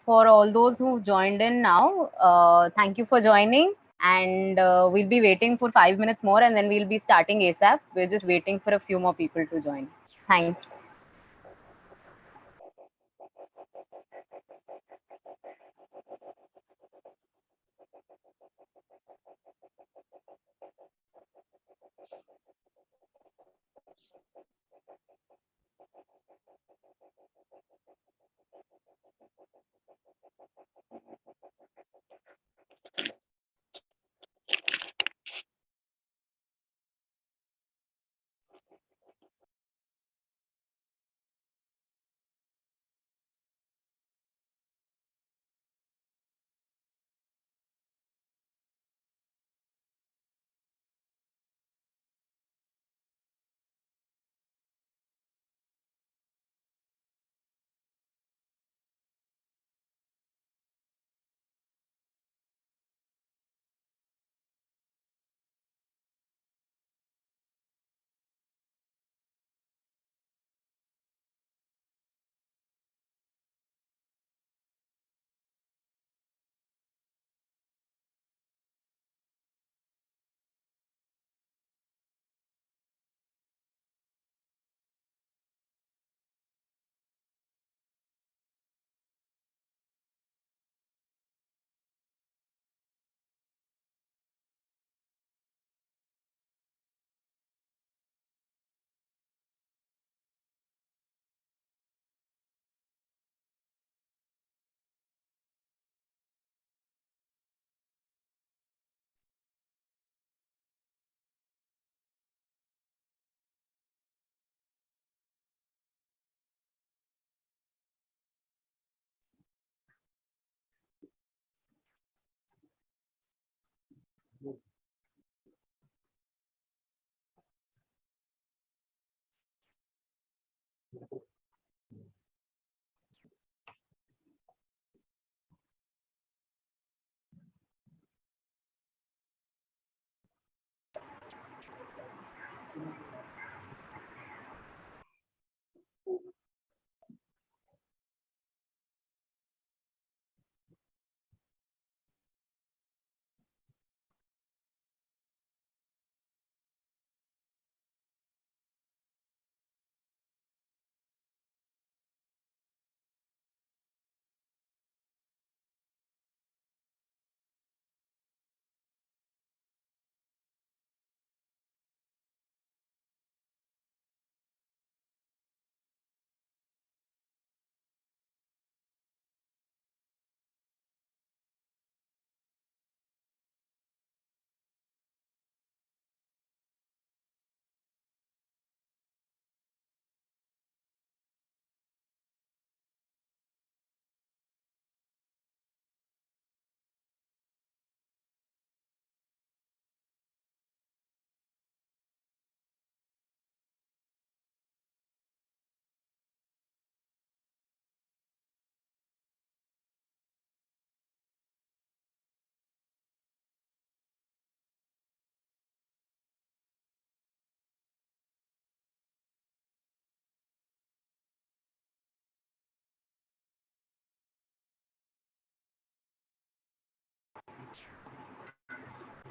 For all those who've joined in now, thank you for joining. And we'll be waiting for 5 minutes more and then we'll be starting ASAP. We're just waiting for a few more people to join. Thanks.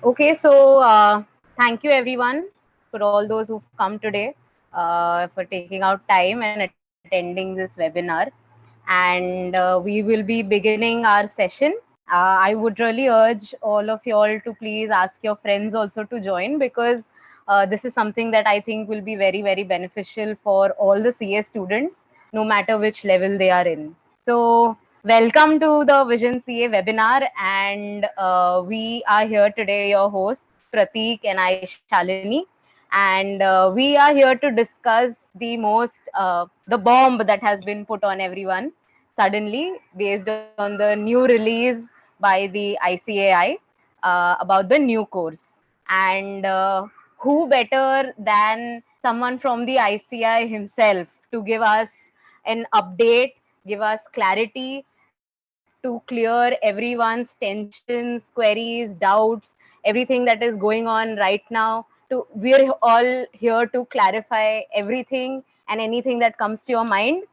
Okay, so thank you everyone for all those who've come today, for taking out time and attending this webinar. And we will be beginning our session. I would really urge all of y'all to please ask your friends also to join, because this is something that I think will be very, very beneficial for all the CA students, no matter which level they are in. So, welcome to the Vision CA webinar, and we are here today, your hosts, Prateek and I, Shalini. And we are here to discuss the the bomb that has been put on everyone suddenly based on the new release by the ICAI about the new course. And who better than someone from the ICI himself to give us an update, give us clarity, to to clear everyone's tensions, queries, doubts, everything that is going on right now. We're all here to clarify everything and anything that comes to your mind.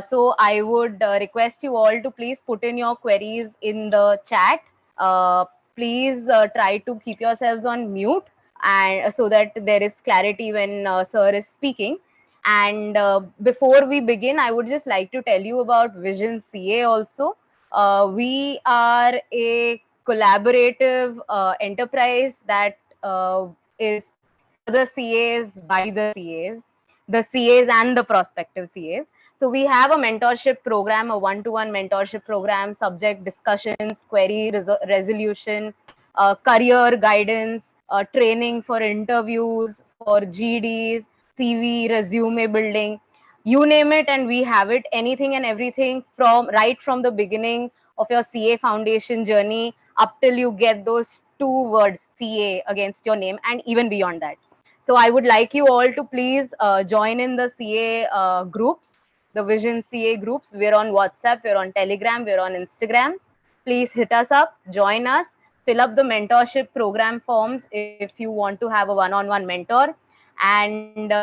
So I would request you all to please put in your queries in the chat. Uh, Please try to keep yourselves on mute, and so that there is clarity when sir is speaking. And before we begin, I would just like to tell you about Vision CA also. We are a collaborative enterprise that is for the CAs, by the CAs and the prospective CAs. So we have a mentorship program, a one-to-one mentorship program, subject discussions, query resolution, career guidance, training for interviews, for GDs, CV, resume building, you name it, and we have it. Anything and everything from right from the beginning of your CA foundation journey up till you get those two words CA against your name, and even beyond that. So I would like you all to please join in the CA groups, the Vision CA groups. We're on WhatsApp, we're on Telegram, we're on Instagram. Please hit us up, join us, fill up the mentorship program forms if you want to have a one-on-one mentor. And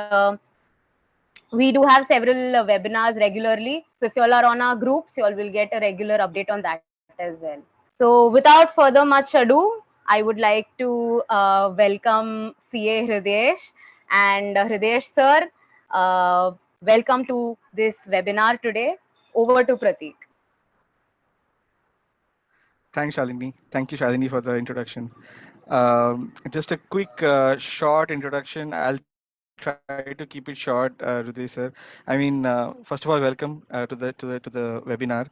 we do have several webinars regularly. So if you all are on our groups, you all will get a regular update on that as well. So without further much ado, I would like to welcome CA Hrudyesh. And Hrudyesh sir, welcome to this webinar today. Over to Prateek. Thanks, Shalini. Thank you, Shalini, for the introduction. Just a quick, short introduction. I'll try to keep it short, Hriday sir. I mean, first of all, welcome to the webinar.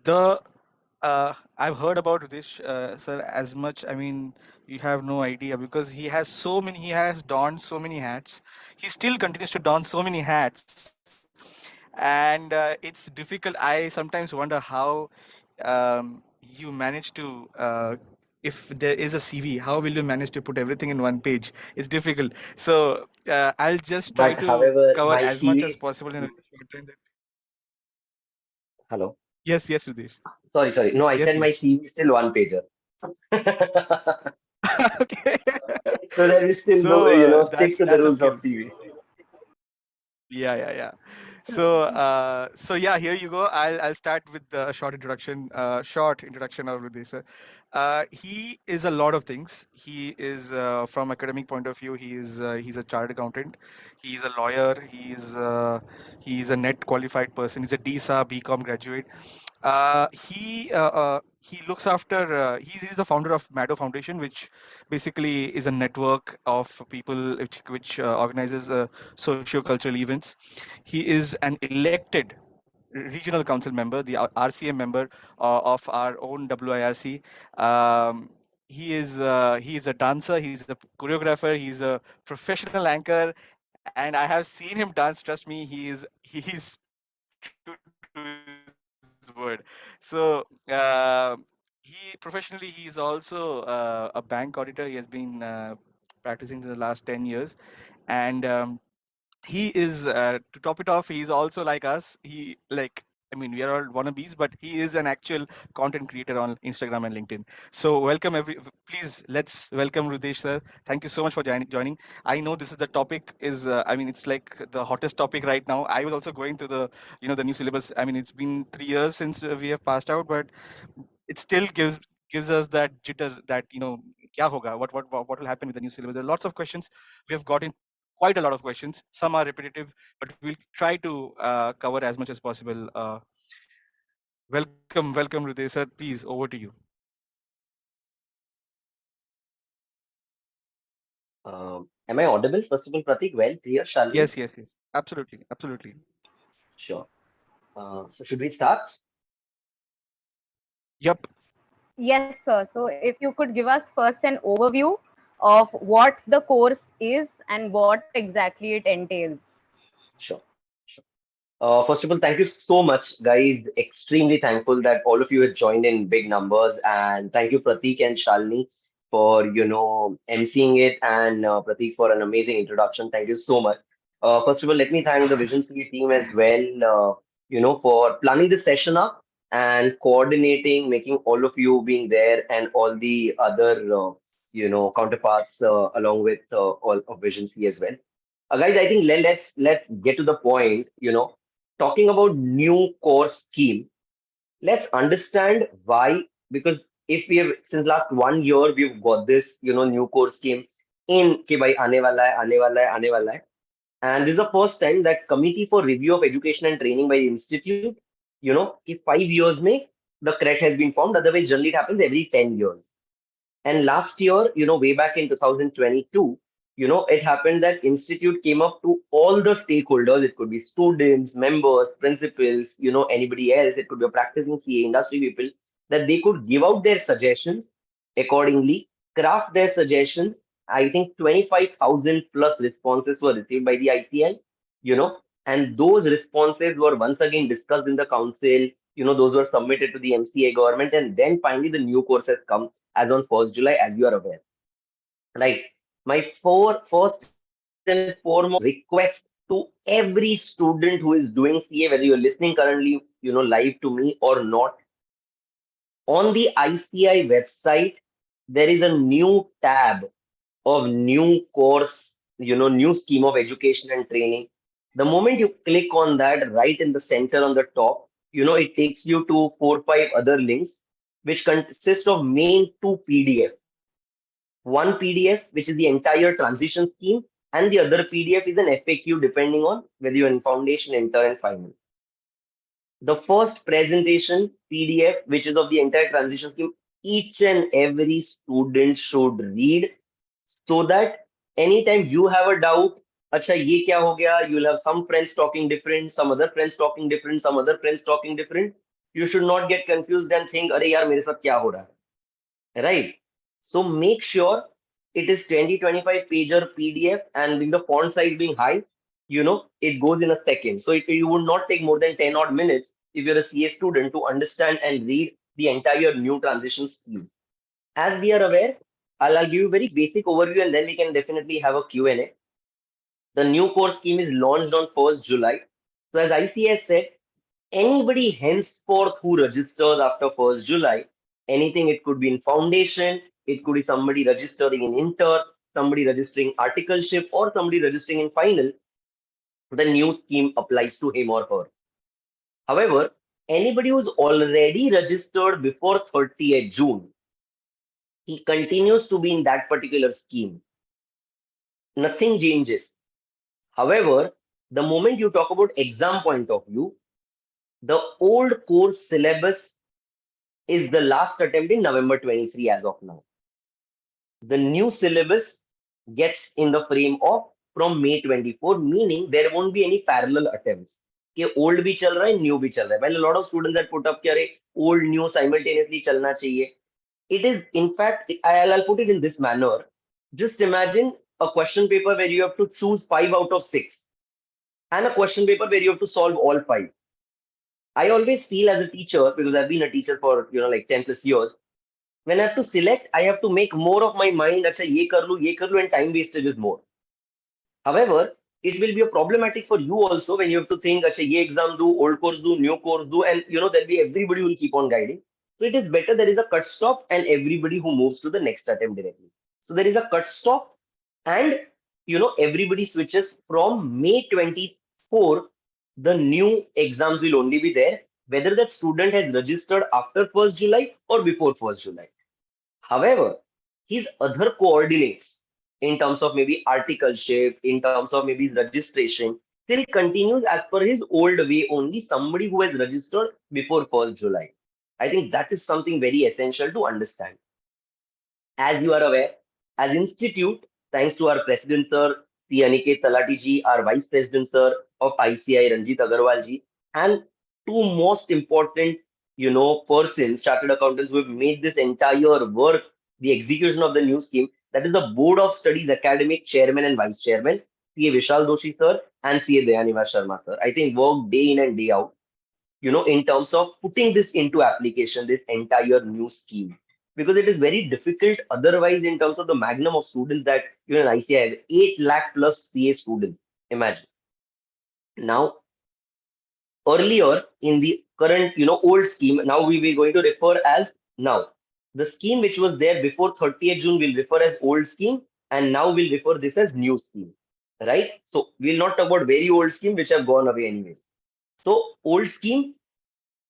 The I've heard about Hriday sir as much. I mean, you have no idea because he has so many. He has donned so many hats. He still continues to don so many hats, and it's difficult. I sometimes wonder how you manage to if there is a CV, how will you manage to put everything in one page? It's difficult. So I'll just try But to however, cover my as much CV as is possible in a short time. hello. Yes, yes, Sudesh. Sorry. No, I Yes, said my yes. CV is still one pager. Okay. So that we still go, So stick to the that's a rules of skill. CV. Yeah. So yeah, here you go. I'll start with the short introduction of Hriday sir. He is a lot of things. He is from academic point of view. He's a chartered accountant. He's a lawyer. He's a net qualified person. He's a DSA BCom graduate. He looks after. He's the founder of Mado Foundation, which basically is a network of people which organizes socio-cultural events. He is an elected regional council member, the RCM member of our own WIRC. Um, he is a dancer. He's a choreographer. He's a professional anchor, and I have seen him dance. Trust me, he is true to his word. So he professionally he is also a bank auditor. He has been practicing since the last 10 years, and he is to top it off, he's also like us. He like I mean, we are all wannabes, but he is an actual content creator on Instagram and LinkedIn. So welcome please let's welcome Hriday sir. Thank you so much for joining. I know this is the topic is I mean, it's like the hottest topic right now. I was also going through the the new syllabus. I mean, it's been 3 years since we have passed out, but it still gives us that jitter that kya hoga, what will happen with the new syllabus. There are lots of questions. We have gotten quite a lot of questions. Some are repetitive, but we'll try to cover as much as possible. Welcome, Hriday sir. Please, over to you. Am I audible? First of all, Pratik, well, clear, Shalini? Yes. Absolutely. Sure. So should we start? Yep. Yes, sir. So if you could give us first an overview of what the course is and what exactly it entails. Sure. Sure. First of all, thank you so much, guys. Extremely thankful that all of you have joined in big numbers, and thank you, Pratik and Shalini, for emceeing it, and Pratik for an amazing introduction. Thank you so much. First of all, let me thank the Vision CE team as well. For planning this session up. and coordinating, making all of you being there and all the other, counterparts along with all of Vision C as well. Guys, I think let's get to the point. Talking about new course scheme, let's understand why. Because if we have since last 1 year, we've got this new course scheme in कि भाई आने वाला है आने वाला है आने वाला है. And this is the first time that Committee for Review of Education and Training by the Institute, कि 5 years में the CRET has been formed. Otherwise, generally it happens every 10 years. And last year, way back in 2022, it happened that Institute came up to all the stakeholders. It could be students, members, principals, anybody else. It could be a practicing CA industry people, that they could give out their suggestions accordingly, craft their suggestions. I think 25,000 plus responses were received by the ICL, and those responses were once again discussed in the council. Those were submitted to the MCA government, and then finally the new course has come as on 1st July, as you are aware. Right. My first and foremost request to every student who is doing CA, whether you're listening currently, live to me or not, on the ICI website, there is a new tab of new course, new scheme of education and training. The moment you click on that, right in the center on the top, it takes you to 4, 5 other links, which consist of main two PDF. One PDF, which is the entire transition scheme, and the other PDF is an FAQ, depending on whether you're in foundation, inter, and final. The first presentation PDF, which is of the entire transition scheme, each and every student should read, so that anytime you have a doubt, acha ye kya ho gaya, you'll have some friends talking different, some other friends talking different, some other friends talking different. You should not get confused and think, "Arey yaar, mere saath kya ho raha hai?" Right? So make sure it is 20-25 pager PDF, and with the font size being high, it goes in a second. So you would not take more than 10 odd minutes if you're a CA student to understand and read the entire new transition scheme. As we are aware, I'll give you a very basic overview, and then we can definitely have a Q&A. The new course scheme is launched on 1st July. So as ICS said, anybody henceforth who registers after 1st July, anything, it could be in foundation, it could be somebody registering in inter, somebody registering articleship, or somebody registering in final, the new scheme applies to him or her. However, anybody who's already registered before 30th June, he continues to be in that particular scheme. Nothing changes. However, the moment you talk about exam point of view, the old course syllabus is the last attempt in November 23 as of now. The new syllabus gets in the frame of from May 24, meaning there won't be any parallel attempts. कि old भी चल रहा है, new भी चल रहा है. While a lot of students that put up कि अरे old new simultaneously चलना चाहिए. It is, in fact, I'll put it in this manner. Just imagine a question paper where you have to choose 5 out of 6, and a question paper where you have to solve all 5. I always feel as a teacher, because I've been a teacher for like 10 plus years, when I have to select, I have to make more of my mind. Acha, ye kar lu, and time wastage is more. However, it will be a problematic for you also when you have to think, acha, ye exam do, old course do, new course do, and there'll be everybody will keep on guiding. So it is better there is a cut stop and everybody who moves to the next attempt directly. So there is a cut stop, and everybody switches from May 24. The new exams will only be there, whether that student has registered after 1st July or before 1st July. However, his other coordinates in terms of maybe articleship, in terms of maybe his registration, still continues as per his old way only, somebody who has registered before 1st July. I think that is something very essential to understand. As you are aware, as institute, thanks to our president sir, C. Aniket Talati ji, our vice president sir of ICI, Ranjit Agarwal ji, and two most important, persons, chartered accountants who have made this entire work, the execution of the new scheme. That is the Board of Studies Academic Chairman and Vice Chairman, CA Vishal Doshi sir and CA Dayanivas Sharma sir. I think work day in and day out, in terms of putting this into application, this entire new scheme. Because it is very difficult otherwise in terms of the magnum of students that an ICI has 8 lakh plus CA students. Imagine. Now, earlier in the current, old scheme. Now we will going to refer as now. The scheme which was there before 30th June will refer as old scheme, and now we'll refer this as new scheme, right? So we'll not talk about very old scheme which have gone away anyways. So old scheme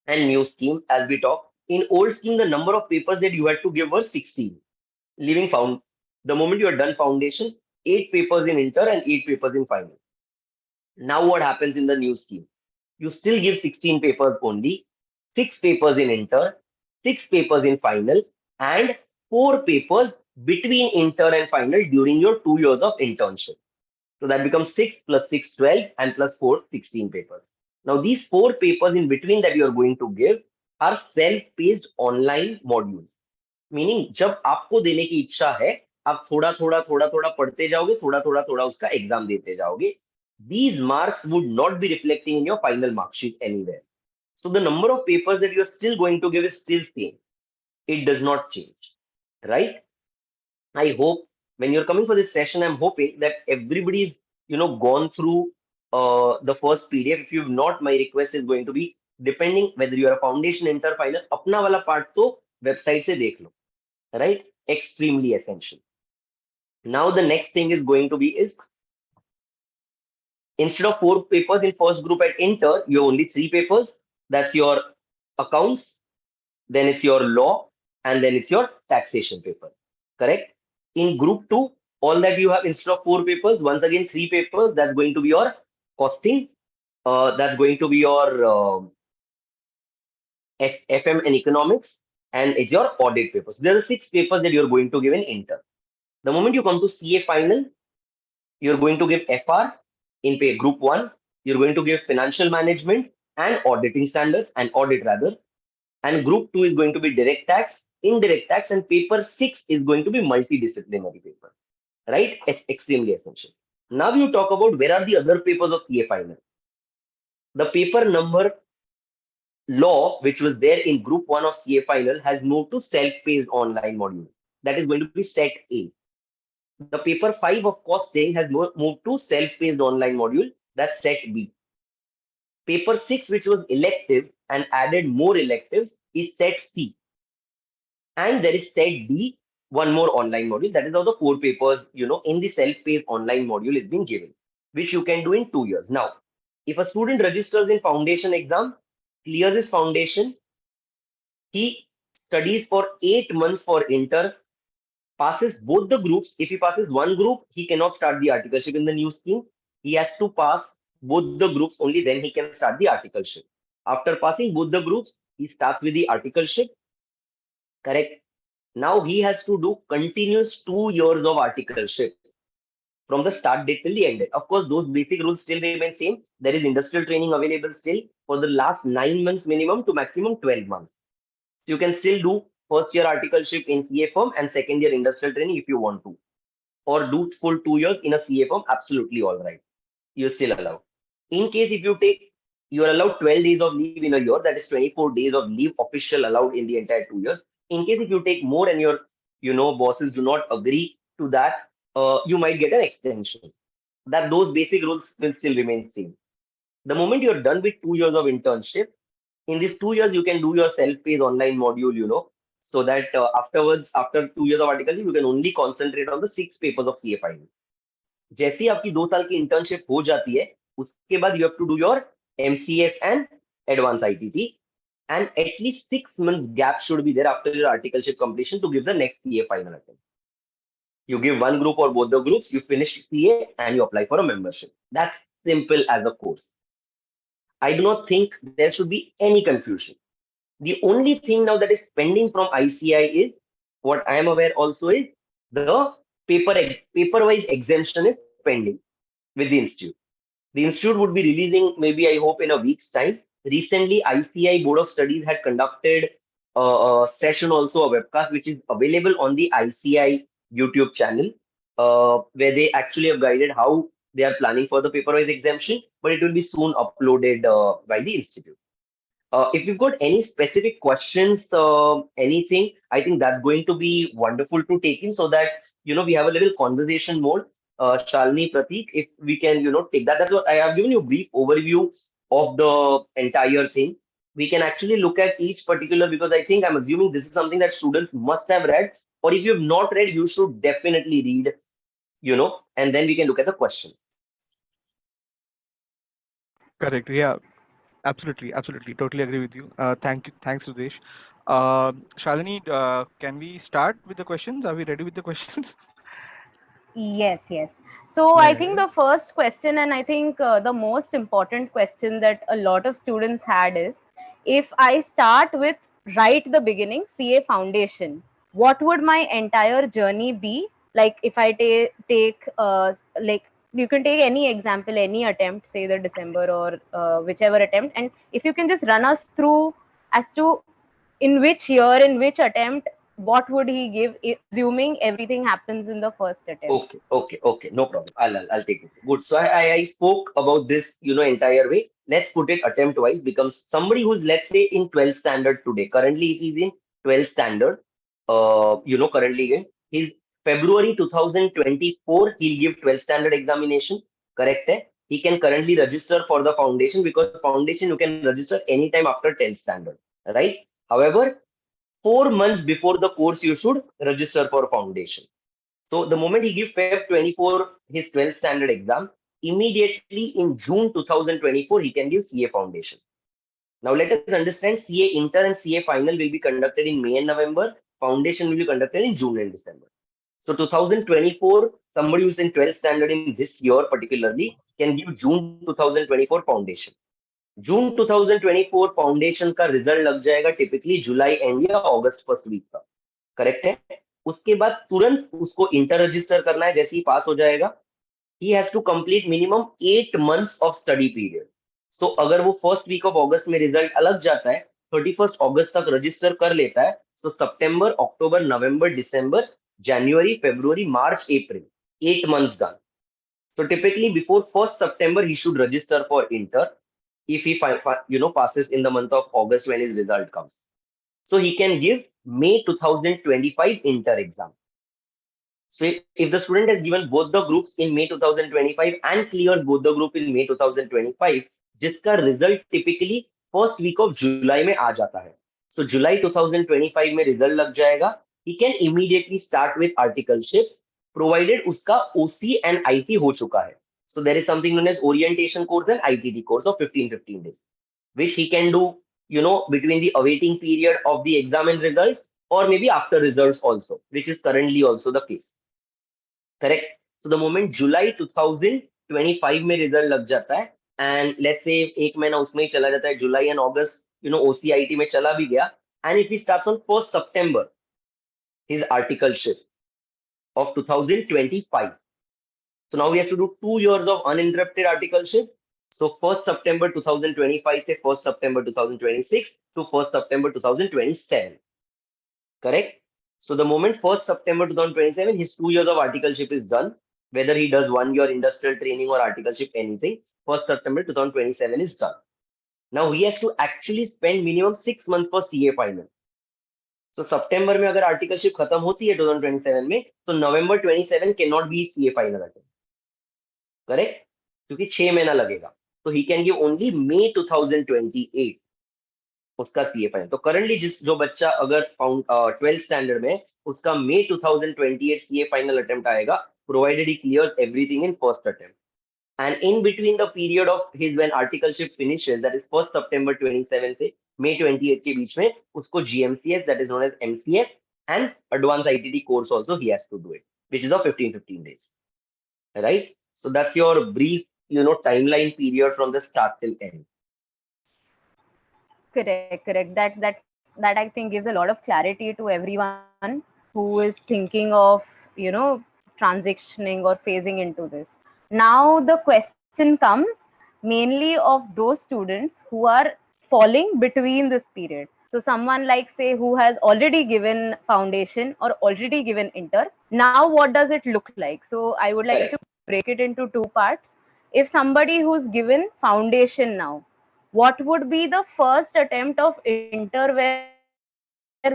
and new scheme as we talk. In old scheme, the number of papers that you had to give was 16. Leaving found the moment you are done foundation, 8 papers in inter and 8 papers in final. Now what happens in the new scheme? You still give 16 papers only, 6 papers in inter, 6 papers in final, and 4 papers between inter and final during your 2 years of internship. So that becomes 6 plus 6, 12, and plus 4, 16 papers. Now, these 4 papers in between that you are going to give are self-paced online modules. Meaning जब आपको देने की इच्छा है, आप थोड़ा थोड़ा थोड़ा थोड़ा पढ़ते जाओगे, थोड़ा थोड़ा थोड़ा उसका एग्जाम देते जाओगे. These marks would not be reflecting in your final mark sheet anywhere. So the number of papers that you are still going to give is still same. It does not change, right? I hope when you're coming for this session, I'm hoping that everybody's gone through the first PDF. If you've not, my request is going to be depending whether you are a foundation, inter, final, अपना वाला part तो website से देख लो, right? Extremely essential. Now the next thing is going to be is instead of 4 papers in first group at inter, you have only 3 papers. That's your accounts, then it's your law, and then it's your taxation paper. Correct? In group 2, all that you have instead of 4 papers, once again 3 papers, that's going to be your costing, that's going to be your FM and economics, and it's your audit papers. There are 6 papers that you're going to give in inter. The moment you come to CA final, you're going to give FR in pay group 1, you're going to give financial management and auditing standards and audit rather, and group 2 is going to be direct tax, indirect tax, and paper 6 is going to be multidisciplinary paper, right? It's extremely essential. Now you talk about where are the other papers of CA final. The paper number law, which was there in group 1 of CA final, has moved to self-paced online module. That is going to be set A. The paper 5 of costing has moved to self-paced online module. That's set B. Paper 6, which was elective and added more electives, is set C. And there is set D, one more online module. That is how the 4 papers, in the self-paced online module is being given, which you can do in 2 years. Now, if a student registers in foundation exam, clears his foundation, he studies for 8 months for inter, passes both the groups. If he passes one group, he cannot start the articleship in the new scheme. He has to pass both the groups, only then he can start the articleship. After passing both the groups, he starts with the articleship. Correct. Now he has to do continuous 2 years of articleship from the start date till the end date. Of course, those basic rules still remain same. There is industrial training available still for the last 9 months minimum to maximum 12 months. So you can still do first year articleship in CA firm and second year industrial training if you want to, or do full 2 years in a CA firm. Absolutely all right. You're still allowed. In case if you take, you're allowed 12 days of leave in a year. That is 24 days of leave official allowed in the entire 2 years. In case if you take more and your, bosses do not agree to that, you might get an extension. That those basic rules will still remain same. The moment you're done with 2 years of internship, in these 2 years, you can do your self-paced online module, so that afterwards, after 2 years of articles, you can only concentrate on the 6 papers of CA final. जैसे ही आपकी 2 साल की internship हो जाती है, उसके बाद you have to do your MCS and advanced ITT, and at least 6 months gap should be there after your articleship completion to give the next CA final attempt. You give one group or both the groups, you finish CA and you apply for a membership. That's simple as a course. I do not think there should be any confusion. The only thing now that is pending from ICI is, what I am aware also is, the paper-wise exemption is pending with the institute. The institute would be releasing, maybe I hope in a week's time. Recently, ICI Board of Studies had conducted a session, also a webcast, which is available on the ICI YouTube channel, where they actually have guided how they are planning for the paper-wise exemption, but it will be soon uploaded by the institute. If you've got any specific questions, anything, I think that's going to be wonderful to take in, so that we have a little conversation mode. Shalini, Pratik, if we can take that. That's what I have given you a brief overview of the entire thing. we can actually look at each particular, because I think I'm assuming this is something that students must have read, or if you have not read, you should definitely read, and then we can look at the questions. Correct. Yeah. Absolutely. Absolutely. Totally agree with you. Thank you. Thanks, Sudesh. Shalini, can we start with the questions? Are we ready with the questions? Yes, yes. So I think Yeah. the first question, and I think the most important question that a lot of students had is, if I start with right the beginning, CA foundation, what would my entire journey be? Like if I take like you can take any example, any attempt, say the December or whichever attempt, and if you can just run us through as to in which year, in which attempt, what would he give, assuming everything happens in the first attempt? Okay, no problem. I'll take it. Good. So I spoke about this, entire way. Let's put it attempt wise, becomes somebody who's, let's say, in 12th standard today. Currently, if he's in 12th standard, currently in his February 2024, he'll give 12th standard examination. Correct? Hai? He can currently register for the foundation, because foundation you can register anytime after 10th standard, right? However, 4 months before the course, you should register for foundation. So the moment he gives Feb 24 his 12th standard exam, immediately in June 2024, he can give CA Foundation. Now let us understand, CA Inter and CA Final will be conducted in May and November. Foundation will be conducted in June and December. So 2024, somebody who's in 12th standard in this year particularly can give June 2024 Foundation. June 2024 foundation का result लग जाएगा typically July and या अगस्त first week का. Correct है. उसके बाद तुरंत उसको इंटर रजिस्टर करना है. जैसे ही पास हो जाएगा, he has to complete minimum 8 months of study period. So अगर वो फर्स्ट वीक ऑफ अगस्त में रिजल्ट अलग जाता है, 31st अगस्त तक रजिस्टर कर लेता है, so September, October, November, December, January, February, March, April, 8 months done. So typically before 1st September, he should register for inter if he passes in the month of August when his result comes. So he can give May 2025 inter exam. So if the student has given both the groups in May 2025 and clears both the group in May 2025, जिसका result typically first week of July में आ जाता है. So July 2025 में result लग जाएगा. He can immediately start with articleship, provided उसका OC and IT हो चुका है. So there is something known as orientation course and ITT course of 15 days, which he can do, between the awaiting period of the exam and results, or maybe after results also, which is currently also the case. Correct. So the moment July 2025 में result लग जाता है, and let's say एक महीना उसमें ही चला जाता है, जुलाई and August, OCIT में चला भी गया, and if he starts on 1st September his articleship of 2025, so now he has to do 2 years of uninterrupted articleship. So 1st September 2025 से 1st September 2026 to 1st September 2027. Correct? So the moment 1st September 2027, his 2 years of articleship is done. Whether he does 1 year industrial training or articleship, anything, 1st September 2027 is done. Now he has to actually spend minimum 6 months for CA final. So September में अगर articleship खत्म होती है 2027 में, तो November 27 cannot be CA final attempt. Correct? क्योंकि 6 महीना लगेगा. So he can give only May 2028 उसका सीए फाइनल. तो करंटली जो बच्चा अगर 12th स्टैंडर्ड में, उसका May 2028 सीए फाइनल अटेम्प्ट आएगा, provided he clears everything in first attempt. And in between the period of his when articleship finishes, that is 1st September 27 से May 28 के बीच में, उसको GMCS, that is known as MCF, and advanced ITT course also he has to do it, which is of 15 days. Right? So that's your brief, timeline period from the start till end. Correct. That I think gives a lot of clarity to everyone who is thinking of, transitioning or phasing into this. Now the question comes mainly of those students who are falling between this period. So someone like, say, who has already given foundation or already given inter. Now what does it look like? So I would like to break it into two parts. If somebody who's given foundation now, what would be the first attempt of inter where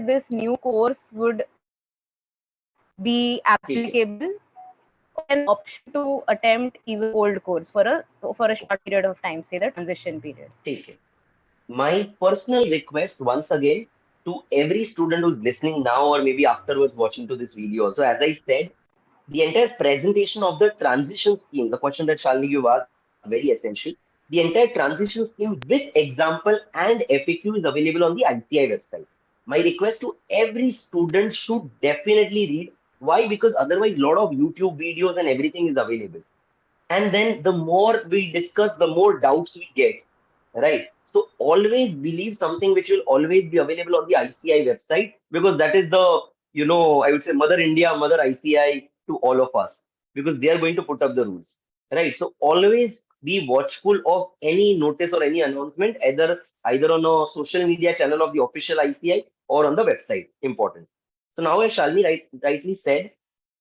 this new course would be applicable, or is there an option to attempt even the old course for a short period of time, say the transition period? ठीक है. My personal request once again to every student who's listening now or maybe afterwards watching to this video. So as I said, the entire presentation of the transition scheme, the question that Shalini you asked, very essential. The entire transition scheme with example and FAQ is available on the ICI website. My request to every student should definitely read. Why? Because otherwise, a lot of YouTube videos and everything is available. And then the more we discuss, the more doubts we get. Right. So always believe something which will always be available on the ICI website because that is the, I would say Mother India, Mother ICI to all of us because they are going to put up the rules. Right. So always be watchful of any notice or any announcement, either on a social media channel of the official ICI or on the website. Important. So now as Shalini rightly said,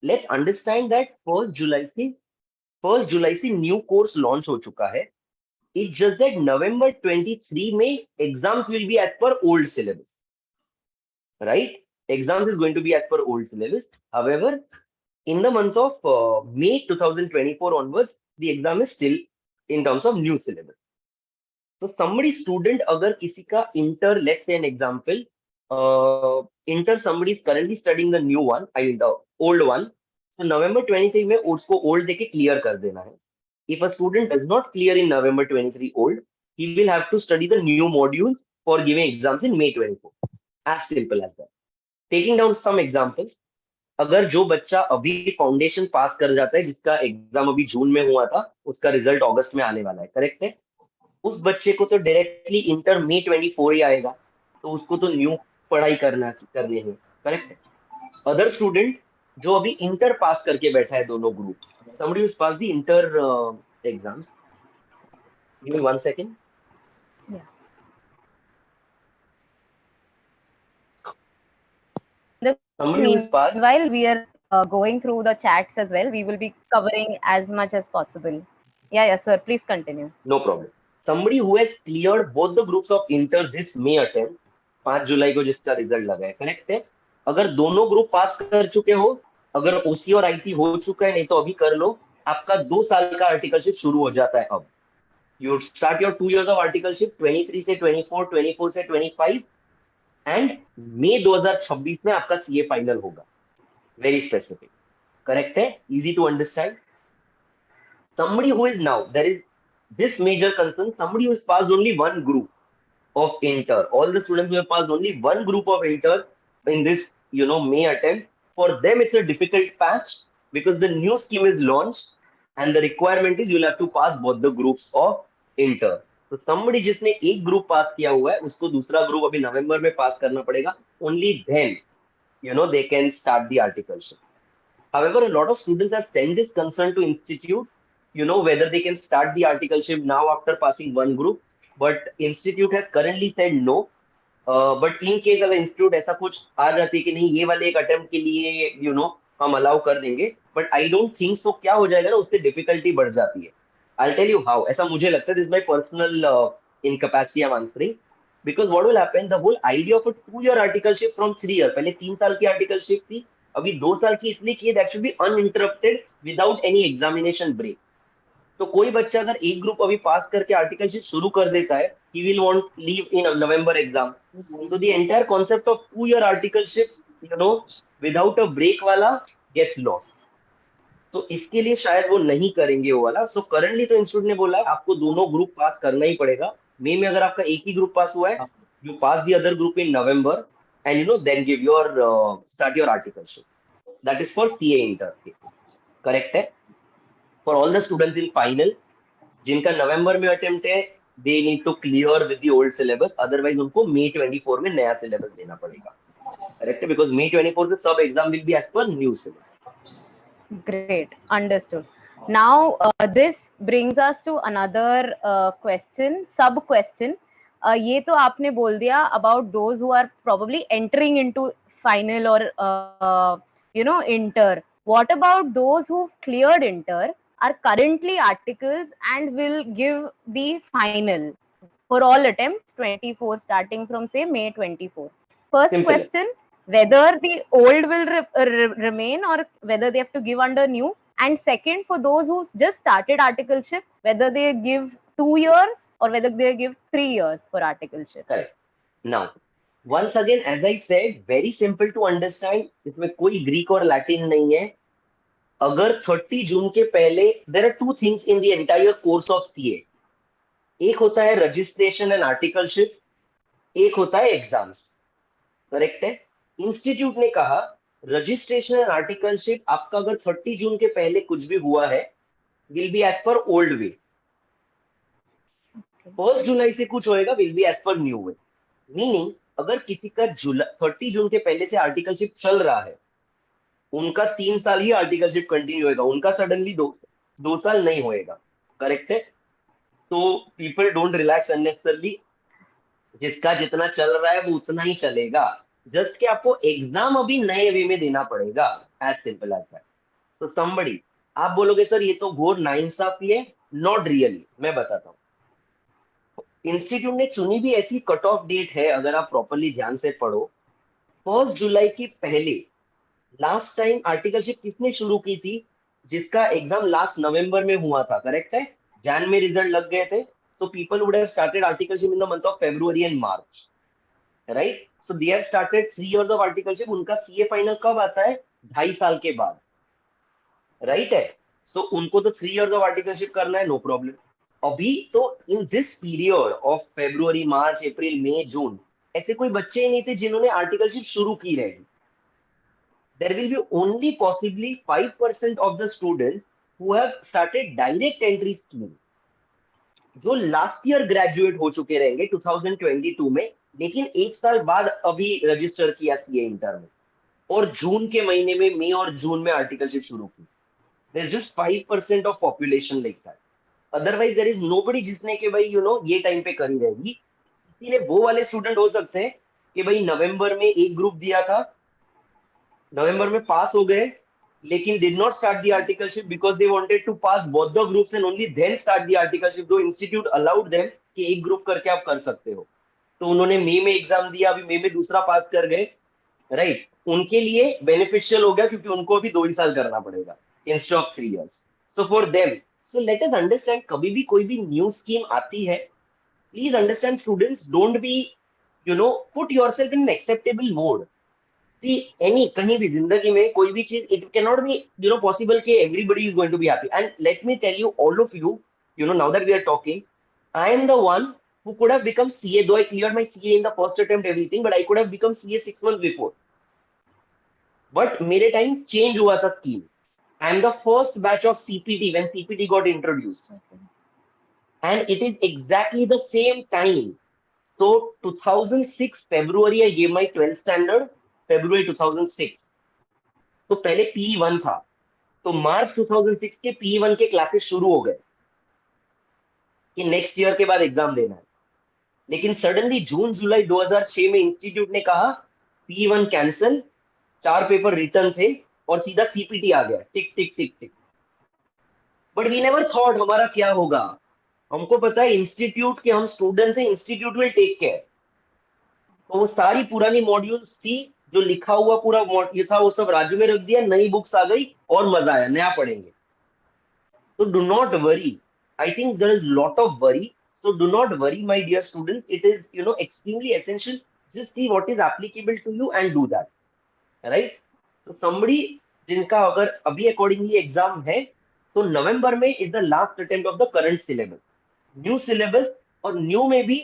let's understand that 1st July से new course launch हो चुका है. It's just that November 23 May exams will be as per old syllabus, right? Exams is going to be as per old syllabus. However, in the month of May 2024 onwards, the exam is still in terms of new syllabus. So somebody student अगर किसी का inter, let's say an example, inter somebody is currently studying the new one, I mean the old one. So November 23 में उसको old देके clear कर देना है. If a student does not clear in November 23 old, he will have to study the new modules for giving exams in May 24. As simple as that. Taking down some examples, अगर जो बच्चा अभी foundation पास कर जाता है जिसका exam अभी जून में हुआ था उसका रिजल्ट अगस्त में आने वाला है करेक्ट है उस बच्चे को तो डायरेक्टली इंटर May 24 ही आएगा तो उसको तो न्यू पढ़ाई करनी है करेक्ट है अदर स्टूडेंट जो अभी इंटर पास करके बैठा है दोनों group somebody who's passed the inter exams. Give me 1 second. Yeah. In the Somebody who's meanwhile, passed. we are going through the chats as well. We will be covering as much as possible. Yeah, yeah, sir. Please continue. No problem. Somebody who has cleared both the groups of inter this May attempt, 5 जुलाई को जिसका result लगा है correct है अगर दोनों group पास कर चुके हो अगर ओसी और आईटी हो चुका है नहीं तो अभी कर लो आपका 2 साल का आर्टिकलशिप शुरू हो जाता है अब you start your 2 years of articleship 23 से 24 24 से 25 एंड मई 2026 में आपका सीए फाइनल होगा वेरी स्पेसिफिक करेक्ट है easy to understand somebody who is now there is this major concern somebody who has passed only one group of inter all the students who have passed only one group of inter in this May attempt for them it's a difficult patch because the new scheme is launched and the requirement is you'll have to pass both the groups of inter so somebody जिसने एक group पास किया हुआ है उसको दूसरा group अभी नवंबर में पास करना पड़ेगा only then they can start the articleship. However, a lot of students have sent this concern to institute, whether they can start the articleship now after passing one group. But institute has currently said no. But in case अगर institute ऐसा कुछ आ जाती है कि नहीं ये वाले एक attempt के लिए हम allow कर देंगे. But I don't think so. क्या हो जाएगा ना उससे difficulty बढ़ जाती है. I'll tell you how. ऐसा मुझे लगता है this is my personal incapacity I'm answering. Because what will happen? The whole idea of a 2 year articleship from 3 year पहले 3 साल की articleship थी अभी 2 साल की इसलिए की that should be uninterrupted without any examination break तो कोई बच्चा अगर एक ग्रुप अभी पास करके आर्टिकलशिप शुरू कर देता है he will want leave in November exam तो the entire concept of 2 year articleship without a break वाला गेट्स लॉस्ट तो इसके लिए शायद वो नहीं करेंगे वो वाला सो करंटली तो इंस्टीट्यूट ने बोला है आपको दोनों ग्रुप पास करना ही पड़ेगा मई में अगर आपका एक ही ग्रुप पास हुआ है you pass the other group in November and then give your start your articleship that is for CA inter cases. Correct है? For all the students in final, जिनका नवंबर में अटेम्प्ट है, they need to clear with the old syllabus. Otherwise उनको May 24 में नया syllabus देना पड़ेगा. Correct है? Because May 24 the sub exam will be as per new syllabus. Great, understood. Now, this brings us to another question, sub question. ये तो आपने बोल दिया about those who are probably entering into final or inter. What about those who've cleared inter, are currently articles and will give the final for all attempts 24 starting from say May 24. First Simple. question, whether the old will remain or whether they have to give under new. And second, for those who just started articleship, whether they give 2 years or whether they give 3 years for articleship. Correct. Now, once again, as I said, very simple to understand. इसमें कोई Greek और Latin नहीं है. अगर 30 जून के पहले, there are two things in the entire course of CA. एक होता है रजिस्ट्रेशन एंड आर्टिकलशिप, एक होता है एग्जाम्स. करेक्ट है. इंस्टीट्यूट ने कहा रजिस्ट्रेशन एंड आर्टिकलशिप आपका अगर 30 जून के पहले कुछ भी हुआ है, will be as per old way. 1 जुलाई से कुछ होएगा, will be as per new way. Meaning अगर किसी का 30 जून के पहले से आर्टिकलशिप चल रहा है, उनका 3 साल ही आर्टिकलशिप कंटिन्यू होएगा, उनका सडनली 2 साल नहीं होएगा. करेक्ट है. तो पीपल डोंट रिलैक्स अननेसेसरली. जिसका जितना चल रहा है वो उतना ही चलेगा. जस्ट कि आपको एग्जाम अभी नए वे में देना पड़ेगा. As simple as that. तो समबडी, आप बोलोगे सर ये तो घोर नाइंसाफी है. Not really. मैं बताता हूँ. इंस्टीट्यूट ने चुनी भी ऐसी कट ऑफ डेट है, अगर आप प्रॉपरली ध्यान से पढ़ो. 1 जुलाई के पहले लास्ट टाइम आर्टिकलशिप किसने शुरू की थी? जिसका एग्जाम लास्ट नवंबर में हुआ था. करेक्ट है. जैन में रिजल्ट लग गए थे. So people would have started articleship in the month of February and March, right? So they have started 3 years of articleship. उनका CA final कब आता है? 2.5 साल के बाद, right है? So उनको तो 3 years of articleship करना है, no problem. अभी तो in this period of February, March, April, May, June, ऐसे कोई बच्चे ही नहीं थे जिन्होंने आर्टिकलशिप शुरू की रहेगी. There will be only possibly 5% of the students who have started direct entry scheme, जो लास्ट ईयर ग्रेजुएट हो चुके रहेंगे 2022 में, लेकिन 1 साल बाद अभी रजिस्टर किया सीए इंटर में, और जून के महीने में, मई और जून में आर्टिकलशिप शुरू की. There is just 5% of population like that. Otherwise there is nobody जिसने कि भाई ये टाइम पे करी रहेगी. इसीलिए वो वाले स्टूडेंट हो सकते हैं कि भाई नवंबर में एक ग्रुप दिया था, नवंबर में पास हो गए, लेकिन did not start the articleship because they wanted to pass both the groups and only then start the articleship. जो institute allowed them कि एक ग्रुप करके आप कर सकते हो. तो उन्होंने मई में एग्जाम दिया, अभी मई में दूसरा पास कर गए, राइट. उनके लिए बेनिफिशियल हो गया क्योंकि उनको अभी 2 ही साल करना पड़ेगा instead of 3 years. So for them, so let us understand, कभी भी कोई भी न्यू स्कीम आती है, please understand students, don't be put yourself in an acceptable mode. कहीं भी जिंदगी में कोई भी चीज, it can not be possible कि everybody is going to be happy. And let me tell you all of you, now that we are talking, I am the one who could have become CA, though I cleared my CA in the first attempt, everything, but I could have become CA 6 months before. But मेरे time change हुआ था scheme. I am the first batch of CPT when CPT got introduced. Okay. And it is exactly the same time. So 2006 February I gave my 12th standard, February 2006. तो पहले PE1 था, तो मार्च 2006 के PE1 के classes शुरू हो गए कि नेक्स्ट ईयर के बाद एग्जाम देना है. लेकिन सडनली जून जुलाई 2006 में इंस्टीट्यूट ने कहा PE1 कैंसिल, 4 पेपर रिटर्न थे और सीधा CPT आ गया. टिक टिक टिक टिक. बट वी नेवर थॉट हमारा क्या होगा. हमको पता है इंस्टीट्यूट के हम स्टूडेंट्स हैं, इंस्टीट्यूट विल टेक केयर. तो वो सारी पुरानी मॉड्यूल्स थी, जो लिखा हुआ पूरा ये था, वो सब राजू में रख दिया, नई बुक्स आ गई और मजा आया, नया पढ़ेंगे. So do not worry. I think there is lot of worry. So do not worry, my dear students. It is, extremely essential. Just see what is applicable to you and do that. Right? So somebody जिनका अगर अभी accordingly exam है, तो नवंबर में is the last attempt of the current syllabus. New syllabus, और new में भी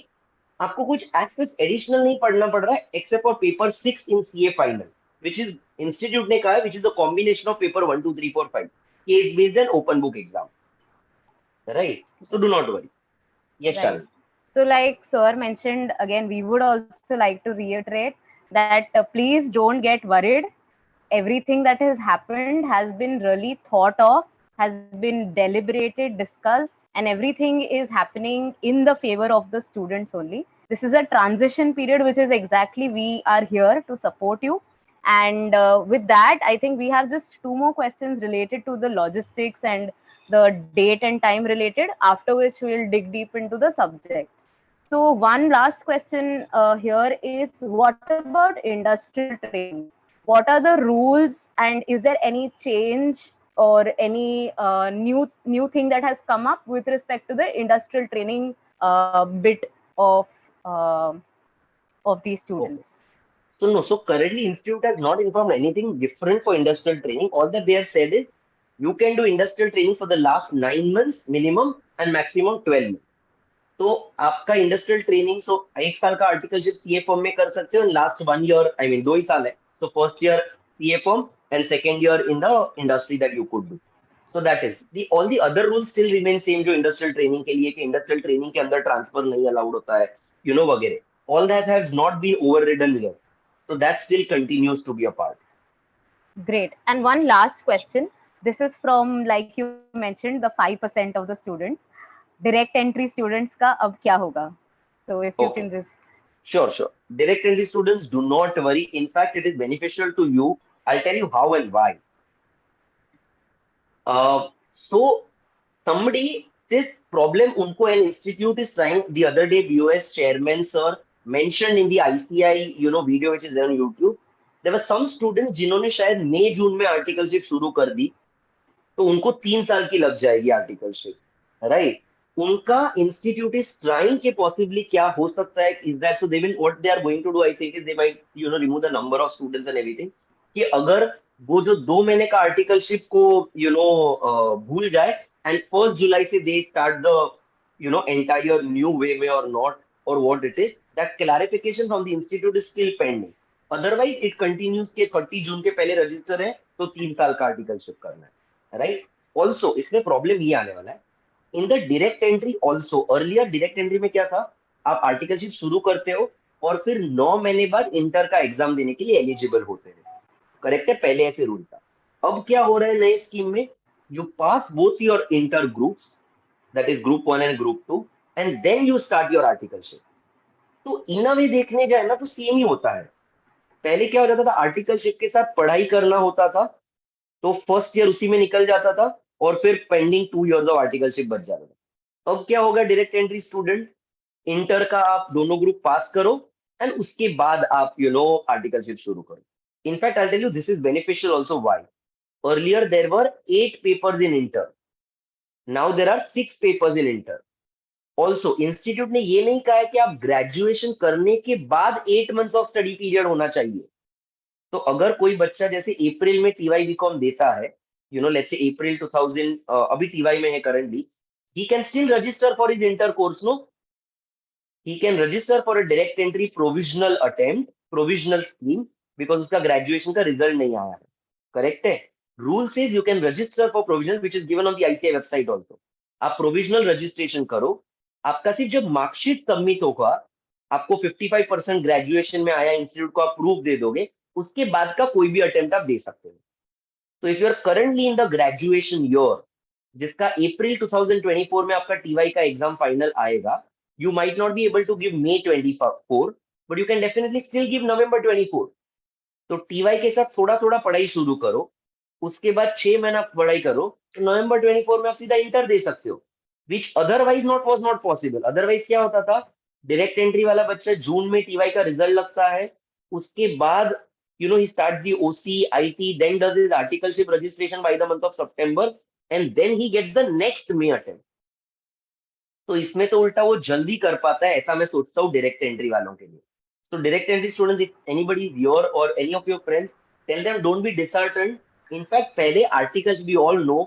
आपको कुछ as such additional नहीं पढ़ना पड़ रहा है, except for paper 6 in CA final, which is institute ने कहा है, which is the combination of paper 1, 2, 3, 4, 5. Case based and open book exam. Right? So do not worry. Yes, Right. Shalini. So like sir mentioned, again, we would also like to reiterate that please don't get worried. Everything that has happened has been really thought of, has been deliberated, discussed, and everything is happening in the favor of the students only. This is a transition period, which is exactly we are here to support you. And with that, I think we have just 2 more questions related to the logistics and the date and time related, after which we will dig deep into the subjects. So one last question here is, what about industrial training? What are the rules, and is there any change or any new thing that has come up with respect to the industrial training bit uh, of these Okay. students? So no, so currently Institute has not informed anything different for industrial training. All that they have said is you can do industrial training for the last 9 months minimum and maximum 12 months. तो आपका industrial training so 1 साल का articleship CA form में कर सकते हो last 1 year I mean 2 ही साल है so first year CA form and second year in the industry that you could do so that is the all the other rules still remain same जो industrial training के लिए कि industrial training के अंदर transfer नहीं allowed होता है वगैरह all that has not been overridden here so that still continues to be a part Great. And one last question. This is from, like you mentioned, the 5% of the students. Direct entry students का अब क्या होगा? So if you okay can just. Sure, sure. Direct entry students, do not worry. In fact, it is beneficial to you. I'll tell you how and why. So somebody this problem unko an institute is trying the other day BOS chairman sir mentioned in the ICI video which is there on YouTube. There were some students जिन्होंने शायद मई जून में articleship शुरू कर दी तो उनको 3 साल की लग जाएगी आर्टिकलशिप राइट उनका इंस्टीट्यूट इज ट्राइंग के पॉसिबली क्या हो सकता है is that so they will what they are going to do I think is they might remove the number of students and everything कि अगर वो जो 2 महीने का आर्टिकलशिप को भूल जाए एंड 1 जुलाई से they start the entire new way में और नॉट और what it is that clarification from the institute is still pending otherwise it continues के 30 जून के पहले रजिस्टर है तो 3 साल का आर्टिकलशिप करना है राइट ऑल्सो इसमें प्रॉब्लम ये आने वाला है in the direct entry also earlier direct entry में क्या था आप आर्टिकलशिप शुरू करते हो और फिर 9 महीने बाद इंटर का एग्जाम देने के लिए एलिजिबल होते हैं करेक्ट है पहले ऐसे रूल था अब क्या हो रहा है नई स्कीम में you pass both your inter groups that is group 1 and group 2 and then you start your articleship तो इन अ वे देखने जाए ना तो सेम ही होता है पहले क्या हो जाता था आर्टिकलशिप के साथ पढ़ाई करना होता था तो फर्स्ट ईयर उसी में निकल जाता था और फिर पेंडिंग 2 इयर्स ऑफ आर्टिकलशिप बच जाता था अब क्या होगा डायरेक्ट एंट्री स्टूडेंट इंटर का आप दोनों ग्रुप पास करो एंड उसके बाद आप आर्टिकलशिप शुरू करो in fact I tell you this is beneficial also why earlier there were 8 papers in inter now there are 6 papers in inter also institute ने ये नहीं कहा है कि आप ग्रेजुएशन करने के बाद 8 मंथ्स ऑफ स्टडी पीरियड होना चाहिए तो अगर कोई बच्चा जैसे अप्रैल में टीवाई बीकॉम देता है लेट्स से अप्रैल 2000 अभी टीवाई में है currently he can still register for his inter course no he can register for a direct entry provisional attempt provisional scheme because उसका ग्रेजुएशन का रिजल्ट नहीं आया है करेक्ट है rule says you can register for provisional which is given on the ITI website also आप provisional registration करो आपका सिर्फ जब मार्कशीट सबमिट होगा आपको 55% ग्रेजुएशन में आया इंस्टीट्यूट को आप प्रूफ दे दोगे उसके बाद का कोई भी अटेम्प्ट आप दे सकते हो तो if you are currently in the graduation year जिसका अप्रैल 2024 में आपका टीवाई का एग्जाम फाइनल आएगा you might not be able to give May 24 but you can definitely still give November 24 तो टीवाई के साथ थोड़ा थोड़ा पढ़ाई शुरू करो उसके बाद 6 महीना पढ़ाई करो तो November 24 में आप सीधा इंटर दे सकते हो विच otherwise not was not possible otherwise क्या होता था डायरेक्ट एंट्री वाला बच्चा जून में टीवाई का रिजल्ट लगता है उसके बाद he starts the OC, IT, then does his articleship registration by the month of September, and then he gets the next May attempt. तो इसमें तो उल्टा वो जल्दी कर पाता है ऐसा मैं सोचता हूँ डायरेक्ट एंट्री वालों के लिए so direct entry students if anybody is your or any of your friends tell them don't be disheartened in fact पहले articleship we all know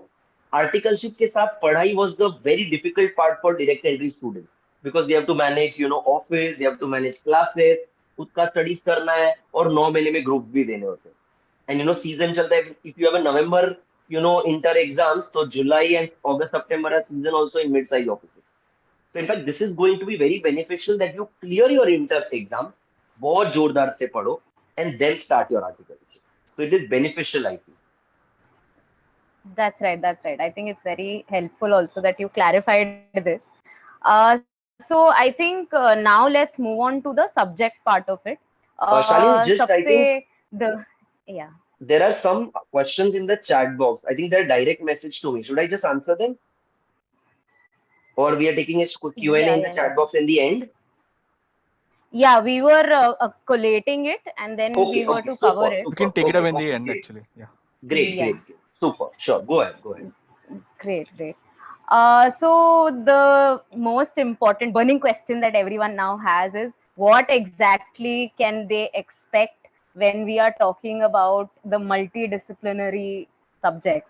articleship के साथ पढ़ाई was the very difficult part for direct entry students because they have to manage office they have to manage classes उसका studies करना है और 9 महीने में ग्रुप्स भी देने होते हैं एंड सीजन चलता है if you have a November inter exams तो जुलाई एंड अगस्त सितंबर है season also in mid size offices so in fact this is going to be very beneficial that you clear your inter exams बहुत जोरदार से पढ़ो and then start your article so it is beneficial I think That's right. That's right. I think it's very helpful also that you clarified this. So I think now let's move on to the subject part of it. Shalini, just I think सबसे the yeah. there are some questions in the chat box. I think they're direct message to me. Should I just answer them? Or we are taking a Q&A Yeah, in the yeah, chat yeah. box in the end? Yeah, we were collating it and then we Okay, were okay, to cover super, it. We super. can take it Okay, up in the okay, end, great. actually. Yeah. Great, Yeah, great, great. Super. Sure. Go ahead, go ahead. great, great. So the most important burning question that everyone now has is, what exactly can they expect when we are talking about the multidisciplinary subject?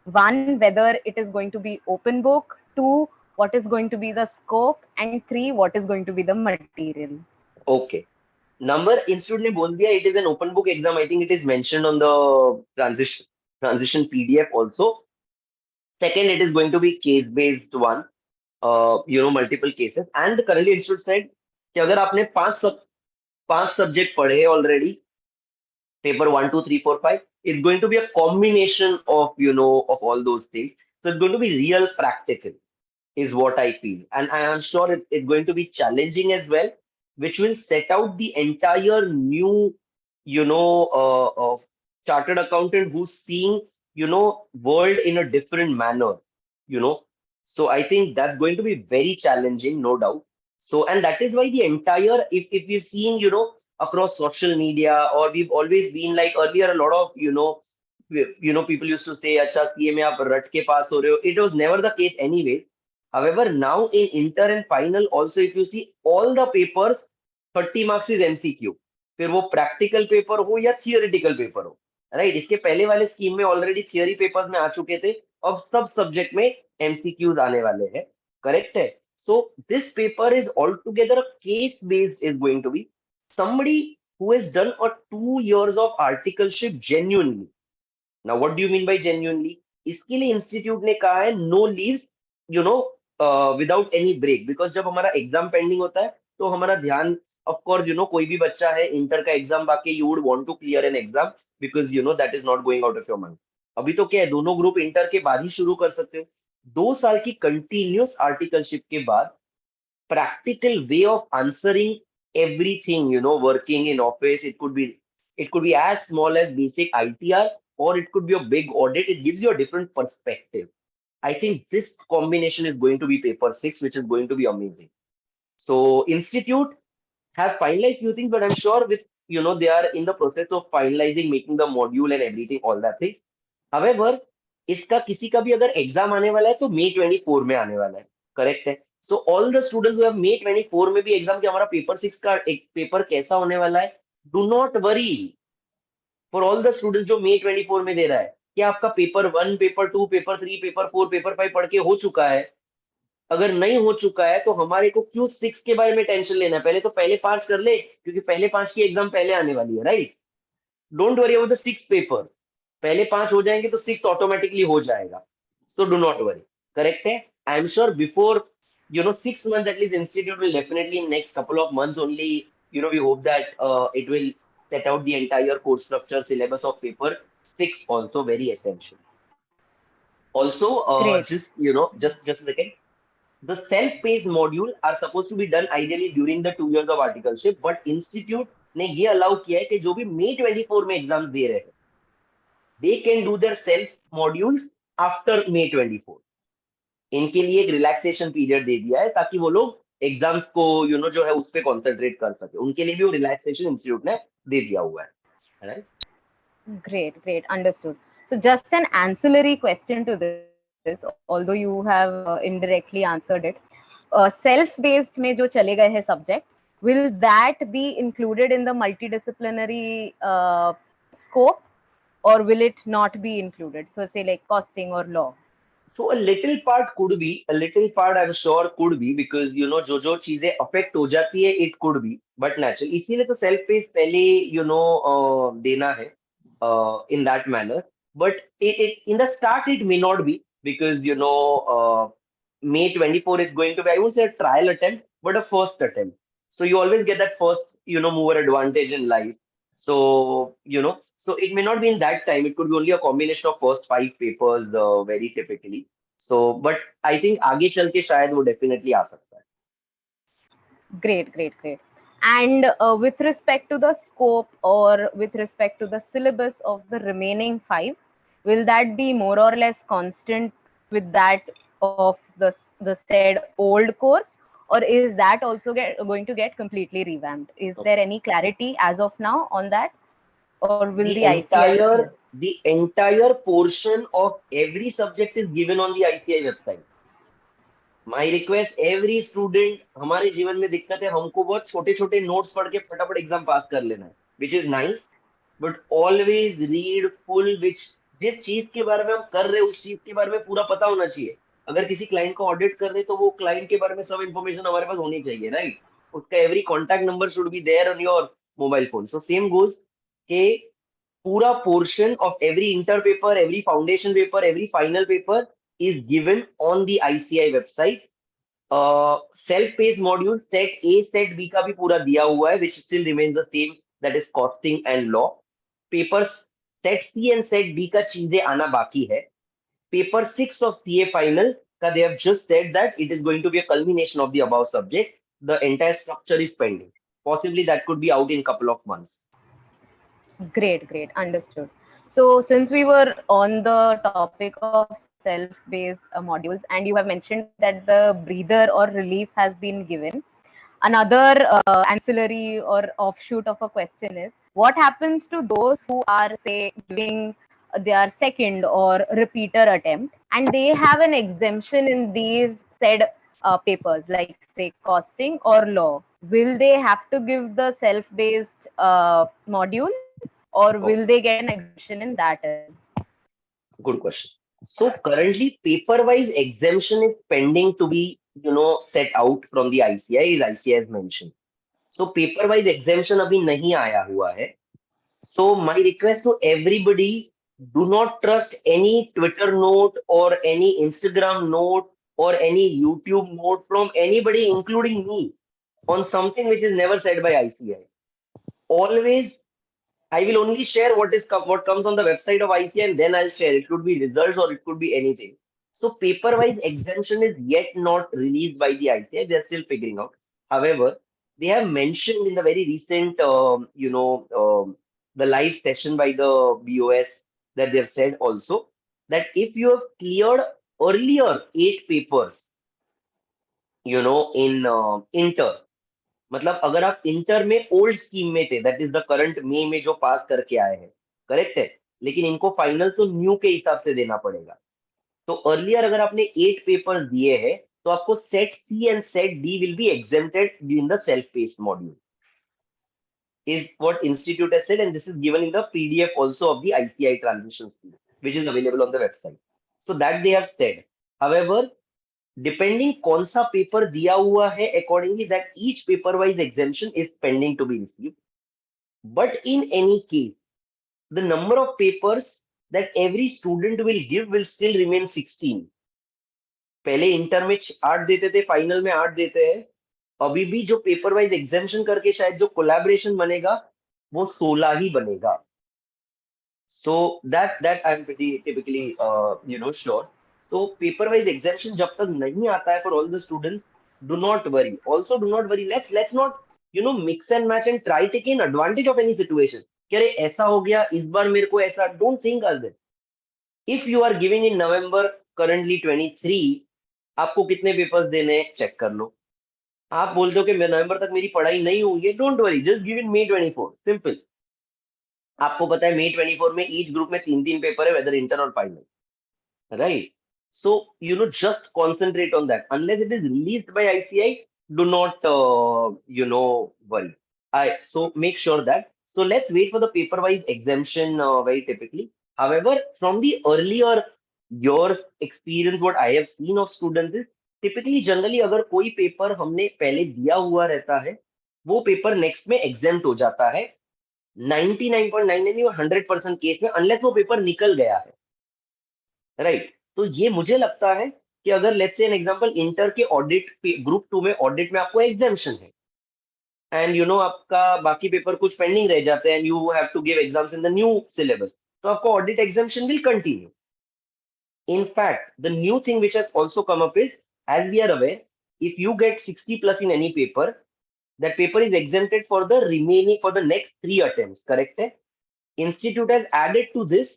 One, whether it is going to be open book. Two, what is going to be the scope? And three, what is going to be the material? Okay. Number institute ने बोल दिया, it is an open book exam. I think it is mentioned on the transition PDF also. Second, it is going to be case based one. Multiple cases. And currently institute said कि अगर आपने पांच subject पढ़े already, paper 1, 2, 3, 4, 5 is going to be a combination of of all those things. So it's going to be real practical, is what I feel. And I am sure it's going to be challenging as well, which will set out the entire new, chartered accountant who's seeing, world in a different manner, you know. So I think that's going to be very challenging, no doubt. So, and that is why the entire, if we've seen, across social media, or we've always been like earlier, a lot of, people used to say, Acha, CA mein aap rat ke pass ho rahe ho. It was never the case anyway. However, now in inter and final, also if you see all the papers, 30 marks is MCQ. फिर वो practical paper हो या theoretical paper हो, right? इसके पहले वाले scheme में already theory papers में आ चुके थे, अब सब सब्जेक्ट में एमसीक्यूज आने वाले हैं, करेक्ट है? So this paper is altogether case based, is going to be somebody who has done a 2 years of articleship genuinely. Now, what do you mean by genuinely? इसके लिए institute ने कहा है no leaves, you know without any break, because जब हमारा exam pending होता है तो हमारा ध्यान, ऑफ कोर्स कोई भी बच्चा है इंटर का एग्जाम बाकी, you would want to clear an exam because that is not going out of your mind. अभी तो क्या है, दोनों ग्रुप इंटर के बाद ही शुरू कर सकते हो. 2 साल की कंटिन्यूस आर्टिकलशिप के बाद practical way of answering everything, working in office. It could be as small as basic ITR, or it could be a big audit. It gives you a different perspective. I think this combination is going to be paper 6, which is going to be amazing. So institute have finalized few things, but I'm sure with they are in the process of finalizing, making the module and everything, all that things. However, इसका किसी का भी अगर exam आने वाला है तो May 24 में आने वाला है, करेक्ट है? So all the students who have May 24 में भी एग्जाम के हमारा पेपर 6 का एक पेपर कैसा होने वाला है, do not worry. For all the students जो May 24 में दे रहा है, क्या आपका paper 1, paper 2, paper 3, paper 4, paper 5 पढ़ के हो चुका है? अगर नहीं हो चुका है तो हमारे को क्यों 6 के बारे में टेंशन लेना है? पहले तो पहले 5 कर ले, क्योंकि पहले 5 की एग्जाम पहले आने वाली है, right? Don't worry about the 6 paper. पहले 5 हो जाएंगे तो 6 ऑटोमेटिकली हो जाएगा. So do not worry, correct है? I am sure before 6 months at least, institute will definitely in next couple of months only, we hope that it will set out the entire course structure, syllabus of paper 6, also very essential. Also, Great. just a second. The self-paced module are supposed to be done ideally during the 2 years of articleship, but institute ने ये allow किया है कि जो भी May 24 में exam दे रहे हैं, they can do their self modules after May 24. इनके लिए एक रिलैक्सेशन पीरियड दे दिया है ताकि वो लोग एग्जाम्स को जो है उस पर कॉन्सेंट्रेट कर सके. उनके लिए भी वो रिलैक्सेशन इंस्टीट्यूट ने दे दिया हुआ है, right? Great, understood. So just an ancillary question to this, although you have indirectly answered it. Self-based में जो चले गए हैं subjects, will that be included in the multidisciplinary scope, or will it not be included? So say like costing or law. So a little part could be, a little part I'm sure could be, because जो चीजें affect हो जाती है, it could be, but natural. इसीलिए तो self paced पहले देना है in that manner. But it in the start it may not be, because May 24 is going to be, I won't say a trial attempt, but a first attempt. So you always get that first mover advantage in life. So, so it may not be in that time. It could be only a combination of first 5 papers, very typically. So, but I think आगे चल के शायद वो definitely आ सकता है. Great. And with respect to the scope, or with respect to the syllabus of the remaining 5, will that be more or less constant with that of the said old course, or is that also going to get completely revamped? Is there any clarity as of now on that, or will the The entire portion of every subject is given on the ICI website. My request every student, हमारे जीवन में दिक्कत है, हमको बहुत छोटे छोटे notes पढ़ के फटाफट एग्जाम पास कर लेना है, which is nice, but always read full, which जिस चीज के बारे में हम कर रहे हैं उस चीज के बारे में पूरा पता होना चाहिए। अगर किसी क्लाइंट को ऑडिट कर रहे हैं तो वो क्लाइंट के बारे में सब इन्फॉर्मेशन हमारे पास होनी चाहिए, राइट? उसका every contact number should be there on your mobile phone. So same goes के पूरा portion of every inter paper, every foundation paper, every final paper is given on the ICI website. Self pace module set A set B का भी पूरा दिया हुआ है, which still remains the same, that is costing and law. Paper set C and set B का चीजें आना बाकी है। पेपर 6 ऑफ CA फाइनल का they have just said that it is going to be a culmination of the above subject, the entire structure is pending, possibly that could be out in couple of months. Great, great. Understood. So, since we were on the topic of self-based modules, and you have mentioned that the breather or relief has been given, another ancillary or offshoot of a question is, what happens to those who are, say, giving their second or repeater attempt, and they have an exemption in these said papers, like, say, costing or law? Will they have to give the self-based module, or will Oh, they get an exemption in that as well? good question. So currently, paper-wise exemption is pending to be, set out from the ICI, as ICI has mentioned. So paper-wise exemption अभी नहीं आया हुआ है. So my request to everybody, do not trust any Twitter note or any Instagram note or any YouTube note from anybody, including me, on something which is never said by ICI. Always, I will only share what comes on the website of ICI, and then I'll share. It could be results or it could be anything. So paper-wise exemption is yet not released by the ICI. They're still figuring out. However, they have mentioned in the very recent, the live session by the BOS, that they've said also that if you have cleared earlier 8 papers, in inter, मतलब अगर आप inter में old scheme में थे, that is the current मे में जो पास करके आए हैं, करेक्ट है, लेकिन इनको फाइनल तो न्यू के हिसाब से देना पड़ेगा। तो अर्लियर अगर आपने 8 पेपर्स दिए हैं तो आपको set C and set D will be exempted in the self paced module, is what institute has said, and this is given in the PDF also of the ICI transition scheme, which is available on the website. So that they have said. However, depending कौन सा paper दिया हुआ है, accordingly that each paper wise exemption is pending to be received, but in any case the number of papers that every student will give will still remain 16। पहले inter में 8 देते थे, final में 8 देते हैं, अभी भी जो पेपर वाइज एग्जेम्पशन करके शायद जो कोलैबोरेशन बनेगा वो 16 ही बनेगा। So that I'm pretty typically sure. So paper wise exemption जब तक नहीं आता है for all the students, do not worry. Also do not worry. Let's not mix and match and try taking advantage of any situation. कि अरे ऐसा हो गया इस बार मेरे को ऐसा, don't think all that. If you are giving in November currently 23, आपको कितने पेपर्स देने हैं चेक कर लो। आप बोलते हो कि नवंबर तक मेरी पढ़ाई नहीं हुई है, don't worry, just give in May 24, simple. आपको पता है May 24 में ईच ग्रुप में 3 पेपर है, वेदर इंटर और final, right? So just concentrate on that. Unless it is released by ICI, do not worry. So make sure that, so let's wait for the paper wise exemption very typically. However, from the earlier years experience, what I have seen of students is typically generally अगर कोई paper हमने पहले दिया हुआ रहता है, वो paper next में एग्जेम्प्ट हो जाता है 99.99 और 100% केस में, अनलेस वो पेपर निकल गया है, राइट? तो ये मुझे लगता है कि अगर let's say an example inter के ऑडिट ग्रुप 2 में ऑडिट में आपको एग्जाम्शन है, एंड आपका बाकी पेपर कुछ पेंडिंग रह जाते हैं, you have to give exams in the new syllabus, तो आपको audit exemption will continue. In fact, the new thing which has also come up is, as we are aware, if you get 60 plus in any paper, that paper is exempted for the remaining, for the next 3 attempts, correct है? Institute has added to this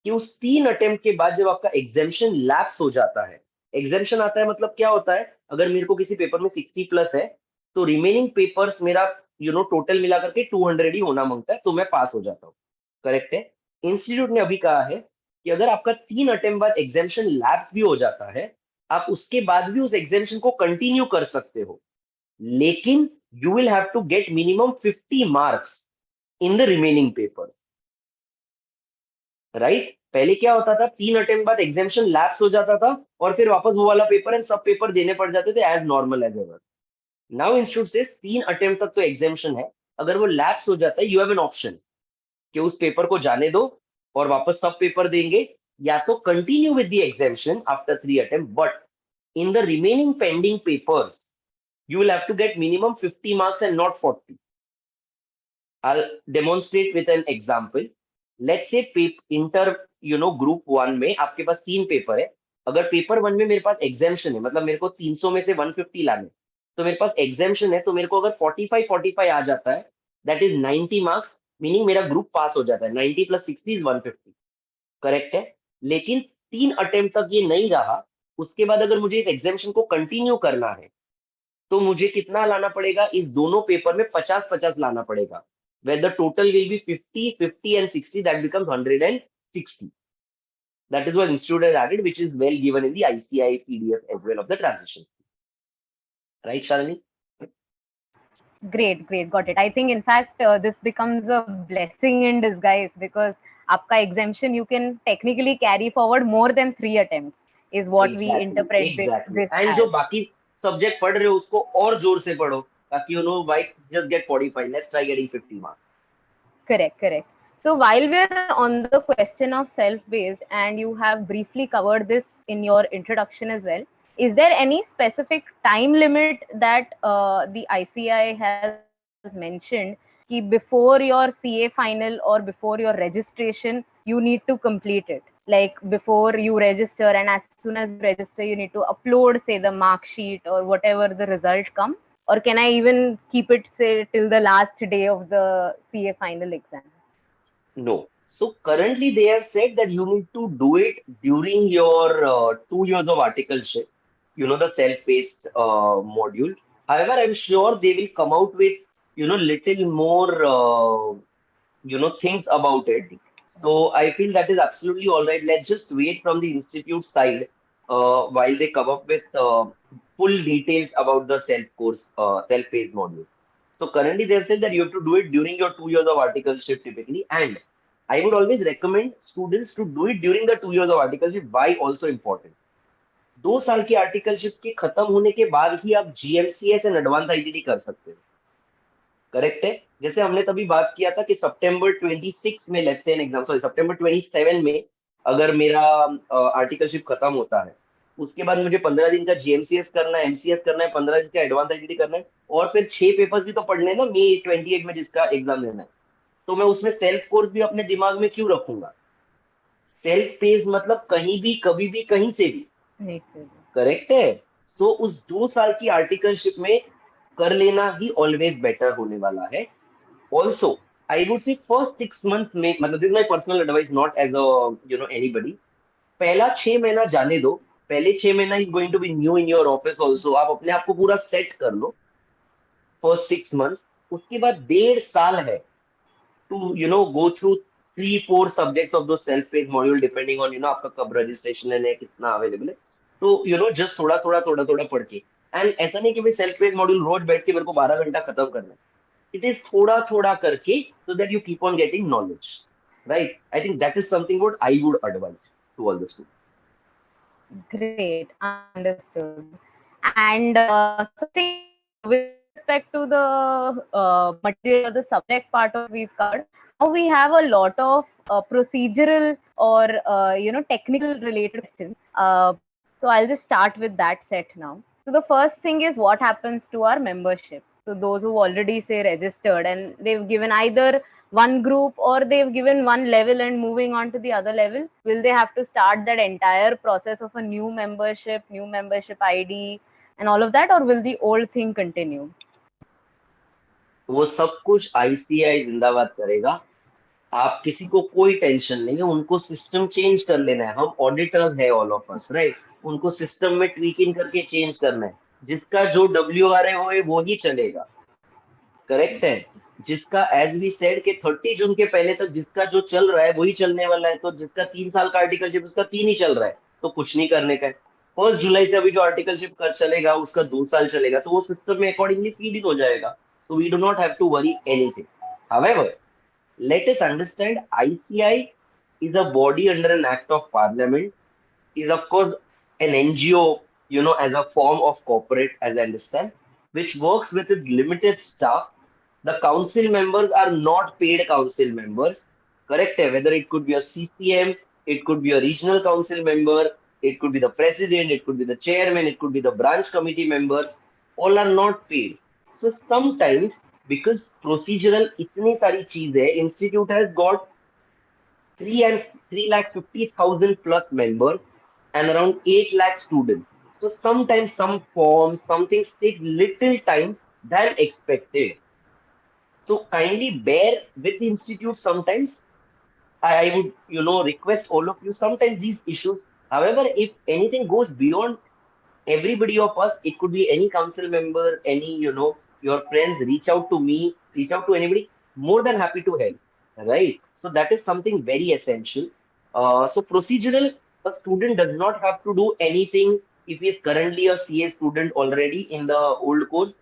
कि उस 3 attempt के बाद जब आपका exemption lapse हो जाता है, एग्जेम्पशन आता है मतलब क्या होता है, अगर मेरे को किसी पेपर में 60 प्लस है तो रिमेनिंग पेपर्स मेरा टोटल मिला करके 200 ही होना मांगता है, तो मैं पास हो जाता हूँ, करेक्ट है? इंस्टीट्यूट ने अभी कहा है कि अगर आपका 3 अटेम्प्ट बाद एग्जेम्पशन लैप्स भी हो जाता है आप उसके बाद भी उस एग्जामिनेशन को कंटिन्यू कर सकते हो, लेकिन you will have to get minimum 50 marks in the remaining papers, right? पहले क्या होता था, 3 अटेम्प्ट बाद एग्जामिनेशन लैप्स हो जाता था और फिर वापस वो वाला पेपर एंड सब पेपर देने पड़ जाते थे as normal as ever. Now institute से 3 अटेम्प्ट तक तो एग्जामिनेशन है, अगर वो लैप्स हो जाता है यू हैव एन ऑप्शन कि उस पेपर को जाने दो और वापस सब पेपर देंगे, या तो continue with the examination after 3 attempt, but in the remaining pending papers you will have to get minimum 50 marks and not 40. I'll demonstrate with an example. Let's say inter group 1 में आपके पास 3 paper है। अगर paper 1 में मेरे पास एग्जामिशन है, मतलब मेरे को 300 में से 150 लाने, तो मेरे पास एग्जामिशन है, तो मेरे को अगर 45 आ जाता है, दैट इज 90 मार्क्स, मीनिंग मेरा ग्रुप पास हो जाता है। 90 + 60 इज 150, करेक्ट है? लेकिन 3 अटेम्प्ट तक ये नहीं रहा, उसके बाद अगर मुझे इस एग्जामिशन को कंटिन्यू करना है तो मुझे कितना लाना पड़ेगा, इस दोनों पेपर में 50-50 लाना पड़ेगा, where the total will be 50, 50 and 60, that becomes 160. That is what institute has added, which is well given in the ICI PDF as well of the transition. Right, Shalini? Great, great, got it. I think in fact this becomes a blessing in disguise because आपका exemption you can technically carry forward more than 3 attempts is what we Exactly, interpret exactly. this And जो as. बाकी subject पढ़ रहे हो उसको और जोर से पढ़ो, ताकि why just get 45, let's try getting 50 marks. Correct, correct. So while we are on the question of self-based, and you have briefly covered this in your introduction as well, is there any specific time limit that the ICI has mentioned कि before your CA final or before your registration, you need to complete it? Like before you register, and as soon as you register, you need to upload, say, the mark sheet or whatever the result come, or can I even keep it, say, till the last day of the CA final exam? No. So currently they have said that you need to do it during your 2 years of articleship, the self-paced module. However, I'm sure they will come out with, little more, things about it. So I feel that is absolutely all right. Let's just wait from the institute side while they come up with full details about the self-course, self-paced module. So currently they've said that you have to do it during your 2 years of articleship typically. And I would always recommend students to do it during the 2 years of articleship. Why also important? 2 साल की articleship के खत्म होने के बाद ही आप GMCS and advance ITD कर सकते हो, करेक्ट है? जैसे हमने तभी बात किया था कि सितंबर 26 में, let's say an example, sorry सितंबर 27 में अगर मेरा आर्टिकलशिप खत्म होता है, उसके बाद मुझे 15 दिन का GMCS करना है, MCS करना है, 15 दिन का एडवांस आईटीडी करना है, और फिर 6 पेपर्स भी तो पढ़ने हैं ना मई 28 में जिसका एग्जाम देना है, तो मैं उसमें सेल्फ कोर्स भी अपने दिमाग में क्यों रखूंगा? सेल्फ पेस मतलब कहीं भी कभी भी कहीं से भी, नहीं sir. करेक्ट है? सो उस 2 साल की आर्टिकलशिप में कर लेना ही ऑलवेज बेटर होने वाला है। Also I would say first 6 month में, मतलब this my personal advice, not as anybody, पहला 6 महीना जाने दो। पहले 6 महीना is going to be new in your office also, आप अपने आप को पूरा सेट कर लो फर्स्ट 6 मंथ। उसके बाद 1.5 साल है to go through 3-4 subjects of the self-paced module depending on आपका कब रजिस्ट्रेशन है, कितना अवेलेबल है, तो जस्ट थोड़ा थोड़ा थोड़ा थोड़ा पढ़ के। एंड ऐसा नहीं कि भाई सेल्फ पेस्ड मॉड्यूल रोज बैठ के मेरे को 12 घंटा खत्म करना है, इट इज थोड़ा थोड़ा करके, so that you keep on getting knowledge, right? I think that is something what I would advice to all the students. Great, understood. And something with respect to the material or the subject part of we've covered. Now we have a lot of procedural or technical related questions. So I'll just start with that set now. So the first thing is what happens to our membership. So those who already say registered and they've given either one group or they've given one level and moving on to the other level, will they have to start that entire process of a new membership ID and all of that, or will the old thing continue? वो सब कुछ ICI जिंदाबाद करेगा, आप किसी को कोई tension नहीं है, उनको सिस्टम चेंज कर लेना है। हम ऑडिटर्स है ऑल ऑफ अस, राइट? उनको सिस्टम में ट्वीकिंग करके चेंज करना है। जिसका जो WR है वो ही चलेगा, करेक्ट है? जिसका एज वी सेड के 30 जून के पहले तक जिसका जो चल रहा है वही चलने वाला है, तो जिसका 3 साल का आर्टिकलशिप उसका 3 ही चल रहा है, तो कुछ नहीं करने का है। 1 जुलाई से अभी जो आर्टिकलशिप कर चलेगा उसका 2 साल चलेगा, तो वो सिस्टम में अकॉर्डिंगली फीड इन हो जाएगा. So we do not have to worry anything. However, let us understand ICI is a body under an act of parliament, is of course an NGO, as a form of corporate, as I understand, which works with its limited staff. The council members are not paid council members. Correct? Whether it could be a CCM, it could be a regional council member, it could be the president, it could be the chairman, it could be the branch committee members. All are not paid. So sometimes, because procedural itni sari cheez hai, institute has got 3 lakh 50,000 plus members and around 8 lakh students. So sometimes some forms, some things take little time than expected. So kindly bear with the institute sometimes. I would, request all of you sometimes these issues. However, if anything goes beyond everybody of us, it could be any council member, any, your friends, reach out to me, reach out to anybody, more than happy to help. Right. So that is something very essential. So procedural, a student does not have to do anything if he is currently a CA student already in the old course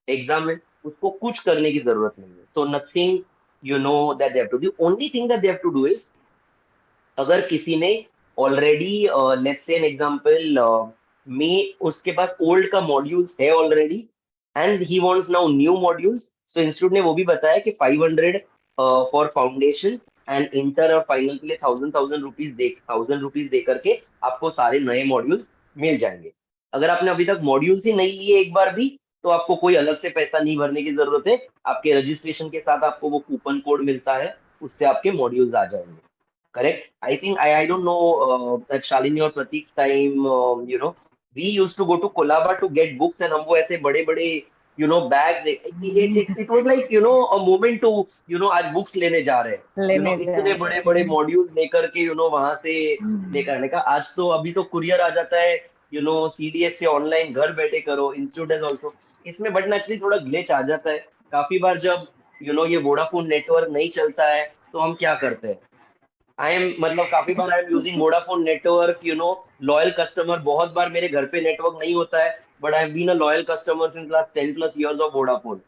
exam में उसको कुछ करने की जरूरत नहीं है. So nothing, that they have to do. The only thing that they have to do is, अगर किसी ने already let's say an example में उसके पास ओल्ड का मॉड्यूल्स है already and he wants now new modules, so institute ने वो भी बताया कि 500 फॉर फाउंडेशन एंड इंटर और फाइनल के लिए 1,000 रुपीज दे करके आपको सारे नए मॉड्यूल्स मिल जाएंगे. अगर आपने अभी तक मॉड्यूल्स ही नहीं लिए एक बार भी, तो आपको कोई अलग से पैसा नहीं भरने की जरूरत है. आपके रजिस्ट्रेशन के साथ आपको वो कूपन कोड मिलता है, उससे आपके मॉड्यूल्स आ जाएंगे. Correct? I think I don't know that Shalini or Pratik's time, we used to go to Kolaba to get books and हम वो ऐसे बड़े बड़े bags, it was like a moment to आज books लेने जा रहे हैं, लेने इतने जा बड़े रहे बड़े हैं। मॉड्यूल्स लेकर के वहां से लेकर आने का. आज तो अभी तो कुरियर आ जाता है, CDS से ऑनलाइन घर बैठे करो. इंस्टीट्यूट है ऑल्सो इसमें, बट नेचुरली थोड़ा ग्लिच आ जाता है काफी बार जब ये वोडाफोन नेटवर्क नहीं चलता है, तो हम क्या करते हैं. आई एम मतलब काफी बार I am using Vodafone network, loyal customer. बहुत बार मेरे घर पे नेटवर्क नहीं होता है, but I have been a loyal customer since last 10 plus years of Vodafone.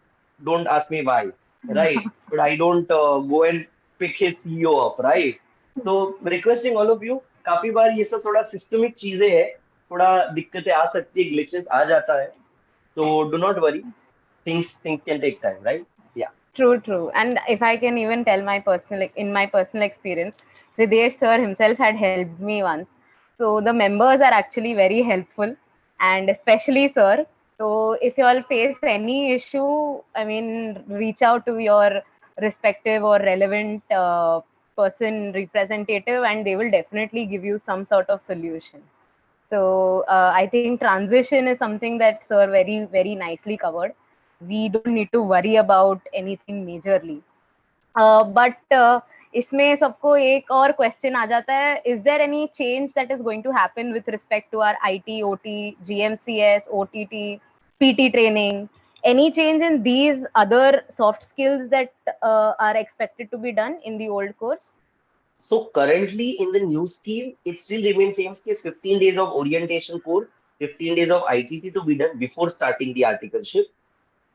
Don't ask me why, right? But I don't go and pick his CEO up, right? तो requesting all of you, काफी बार ये सब थोड़ा systemic चीजें हैं, थोड़ा दिक्कतें आ सकती है, ग्लिचेस आ जाता है, तो do not worry. Things can take time, right? Yeah. True, true. And if I can even tell my personal, in my personal experience, Hrudyesh sir himself had helped me once. So the members are actually very helpful, and especially sir. So if you all face any issue, I mean, reach out to your respective or relevant person representative, and they will definitely give you some sort of solution. So I think transition is something that sir very, very nicely covered. We don't need to worry about anything majorly. But इसमें सबको एक और question आ जाता है, is there any change that is going to happen with respect to our IT, OT, GMCS, OTT, PT training? Any change in these other soft skills that are expected to be done in the old course? So currently in the new scheme, it still remains same scheme, 15 days of orientation course, 15 days of ITT to be done before starting the articleship,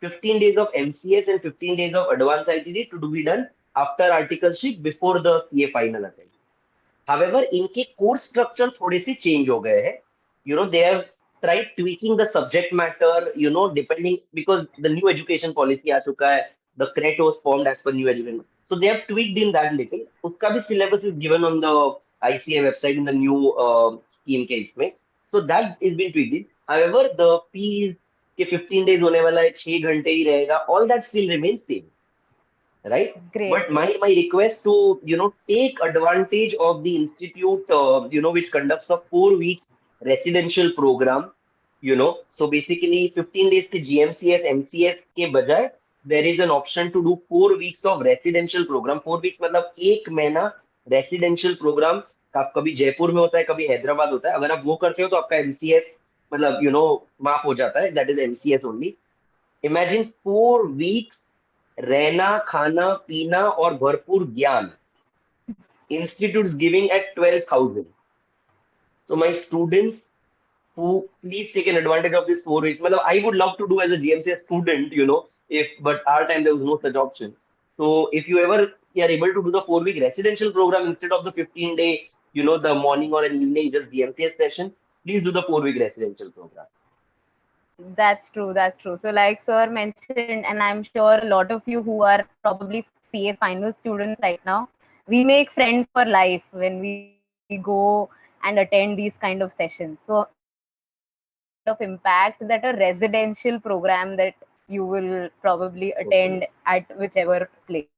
15 days of MCS and 15 days of advanced ITT to be done after articleship before the CA final attempt. However, इनके course structure थोड़े से change हो गए हैं. They have tried tweaking the subject matter, depending, because the new education policy आ चुका है. The CRET was formed as per new education. So they have tweaked in that little. उसका भी syllabus is given on the ICA website in the new scheme के इसमें. So that is been tweaked. However, the fees के 15 days होने वाला है, 6 घंटे ही रहेगा. All that still remains same. Right? Great, But my request to take advantage of the institute, which conducts a 4 weeks residential program. So basically 15 days के GMCS MCS के बजाय there is an option to do 4 weeks of residential program. 4 weeks मतलब 1 महीना residential program. आप कभी जयपुर में होता है, कभी हैदराबाद होता है. अगर आप वो करते हो तो आपका MCS मतलब माफ हो जाता है. That is MCS only. Imagine 4 weeks रहना खाना पीना और भरपूर ज्ञान. Institutes giving at 12,000. So my students, who please take an advantage of this 4 weeks. Well, I would love to do as a GMCS student, if but our time there was no such option. So if you ever are able to do the 4 week residential program instead of the 15 day, the morning or an evening just GMCS session, please do the 4 week residential program. That's true. That's true. So, like Sir mentioned, and I'm sure a lot of you who are probably CA final students right now, we make friends for life when we go and attend these kind of sessions. So, it has the kind of impact that a residential program that you will probably attend at whichever Totally.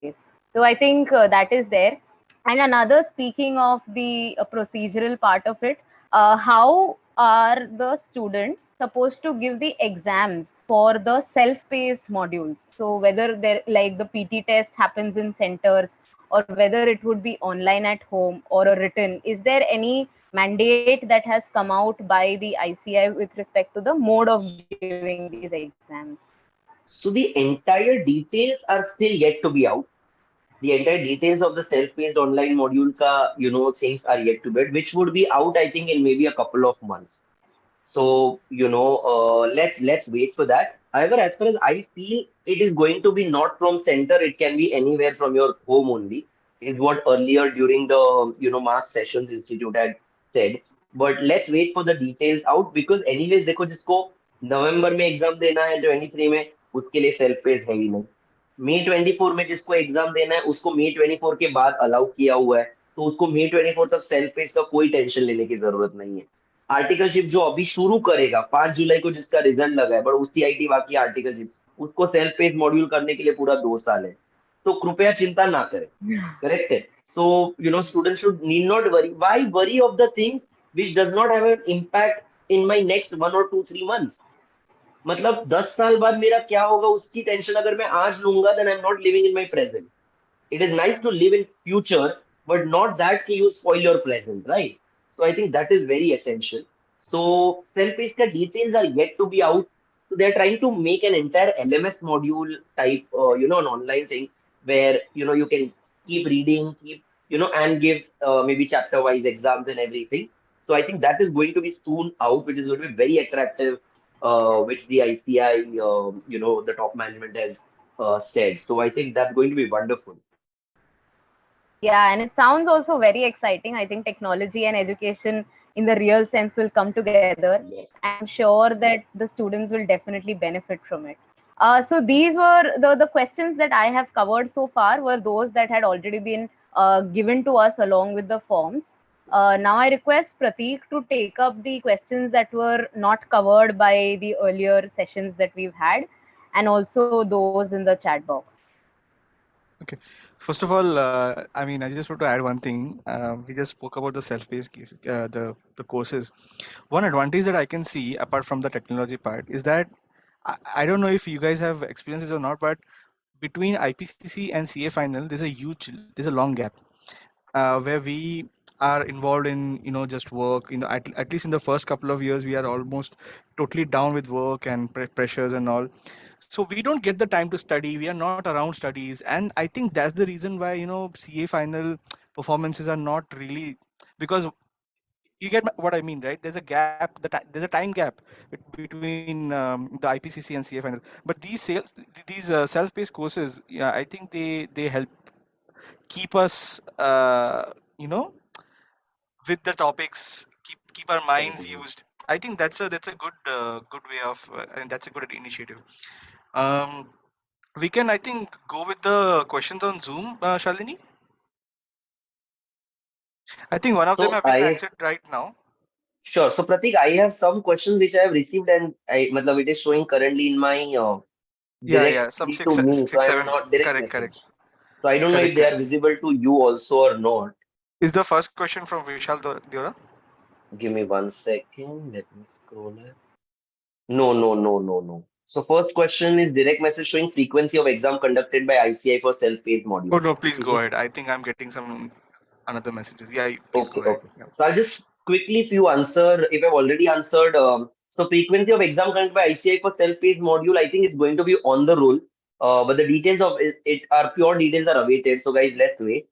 place. So, I think that is there. And another, speaking of the procedural part of it, how are the students supposed to give the exams for the self-paced modules? So whether there like the PT test happens in centers or whether it would be online at home or a written, is there any mandate that has come out by the ICI with respect to the mode of giving these exams? So the entire details are still yet to be out. The entire details of the self-paced online module things are yet to be, which would be out, I think, in maybe a couple of months. So, let's wait for that. However, as far as I feel, it is going to be not from center. It can be anywhere from your home only, is what earlier during the, mass sessions institute had said. But let's wait for the details out because anyways, देखो जिसको नवंबर में exam देना है 23 में उसके लिए self paid है ही नहीं. मई 24 में जिसको एग्जाम देना है उसको मई 24 के बाद अलाउ किया हुआ है, तो उसको मई 24 तक सेल्फ पेड का कोई टेंशन लेने की जरूरत नहीं है. आर्टिकलशिप जो अभी शुरू करेगा 5 जुलाई को जिसका रिजल्ट लगा है, बट उसकी आईटी बाकी आर्टिकलशिप उसको सेल्फ पेस मॉड्यूल करने के लिए पूरा 2 साल है. तो कृपया चिंता ना करें. करेक्ट है. So students should need not worry. Why worry of the things which does not have an impact in my next 1 or 2 3 months. मतलब 10 साल बाद मेरा क्या होगा उसकी टेंशन अगर मैं आज लूंगा, then I am not living in my present. It is nice to live in future, but not that you spoil your present, right? So I think that is very essential. So self-paced details are yet to be out. So they're trying to make an entire LMS module type, an online thing where you can keep reading, and give maybe chapter-wise exams and everything. So I think that is going to be soon out, which is going to be very attractive, which the ICI, the top management has said. So I think that's going to be wonderful. Yeah, and it sounds also very exciting. I think technology and education in the real sense will come together, and Yes. I'm sure that the students will definitely benefit from it. So these were the questions that I have covered so far were those that had already been given to us along with the forms. Now I request Prateek to take up the questions that were not covered by the earlier sessions that we've had, and also those in the chat box. Okay. First of all, I mean, I just want to add one thing. We just spoke about the self-paced case, the courses. One advantage that I can see apart from the technology part is that I don't know if you guys have experiences or not, but between IPCC and CA final, there's a long gap where we are involved in just work. At least in the first couple of years, we are almost totally down with work and pressures and all, so we don't get the time to study. We are not around studies, and I think that's the reason why CA final performances are not really, because you get what I mean, right? There's a gap, there's a time gap between the IPCC and CA final. But these self-paced courses, yeah, I think they help keep us with the topics, keep our minds Continue. used. I think that's a good way of, and that's a good initiative. um we can, I think, go with the questions on Zoom, Shalini. I think one of them So have been I answered right now. Sure. So Pratik, I have some questions which I have received, and matlab it is showing currently in my Yeah, some directly to me. So six I am seven not direct Correct, message. So I don't know if they correct. are visible to you also or not. Is the first question from Vishal Diora? Give me 1 second. Let me scroll it. No, no, no, no, no. So first question is direct message showing frequency of exam conducted by ICI for self-paced Oh module. no, please Is go it? ahead. I think I'm getting some another messages. Yeah, please go Okay, ahead. okay. Yeah. So I'll just quickly, if you answer, if I've already answered, so frequency of exam conducted by ICI for self-paced module, I think is going to be on the roll. But the details of it are pure details are awaited. So guys, let's wait.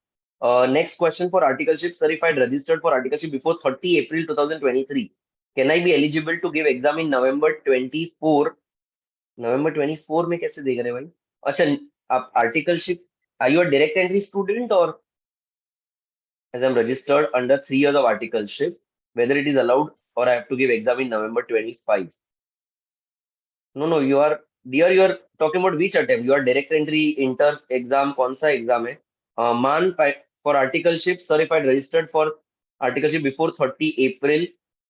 Next question for articleship certified registered for articleship before 30 April 2023. Can I be eligible to give exam in November 24? November 24 में कैसे देख रहे हैं भाई? अच्छा, आप articleship, are you a direct entry student or as I'm registered under 3 years of articleship, whether it is allowed or I have to give exam in November 25? No, no, you are talking about which attempt? You are direct entry, inter exam, कौन सा exam है? Man, for articleship, sir, if I registered for articleship before 30 April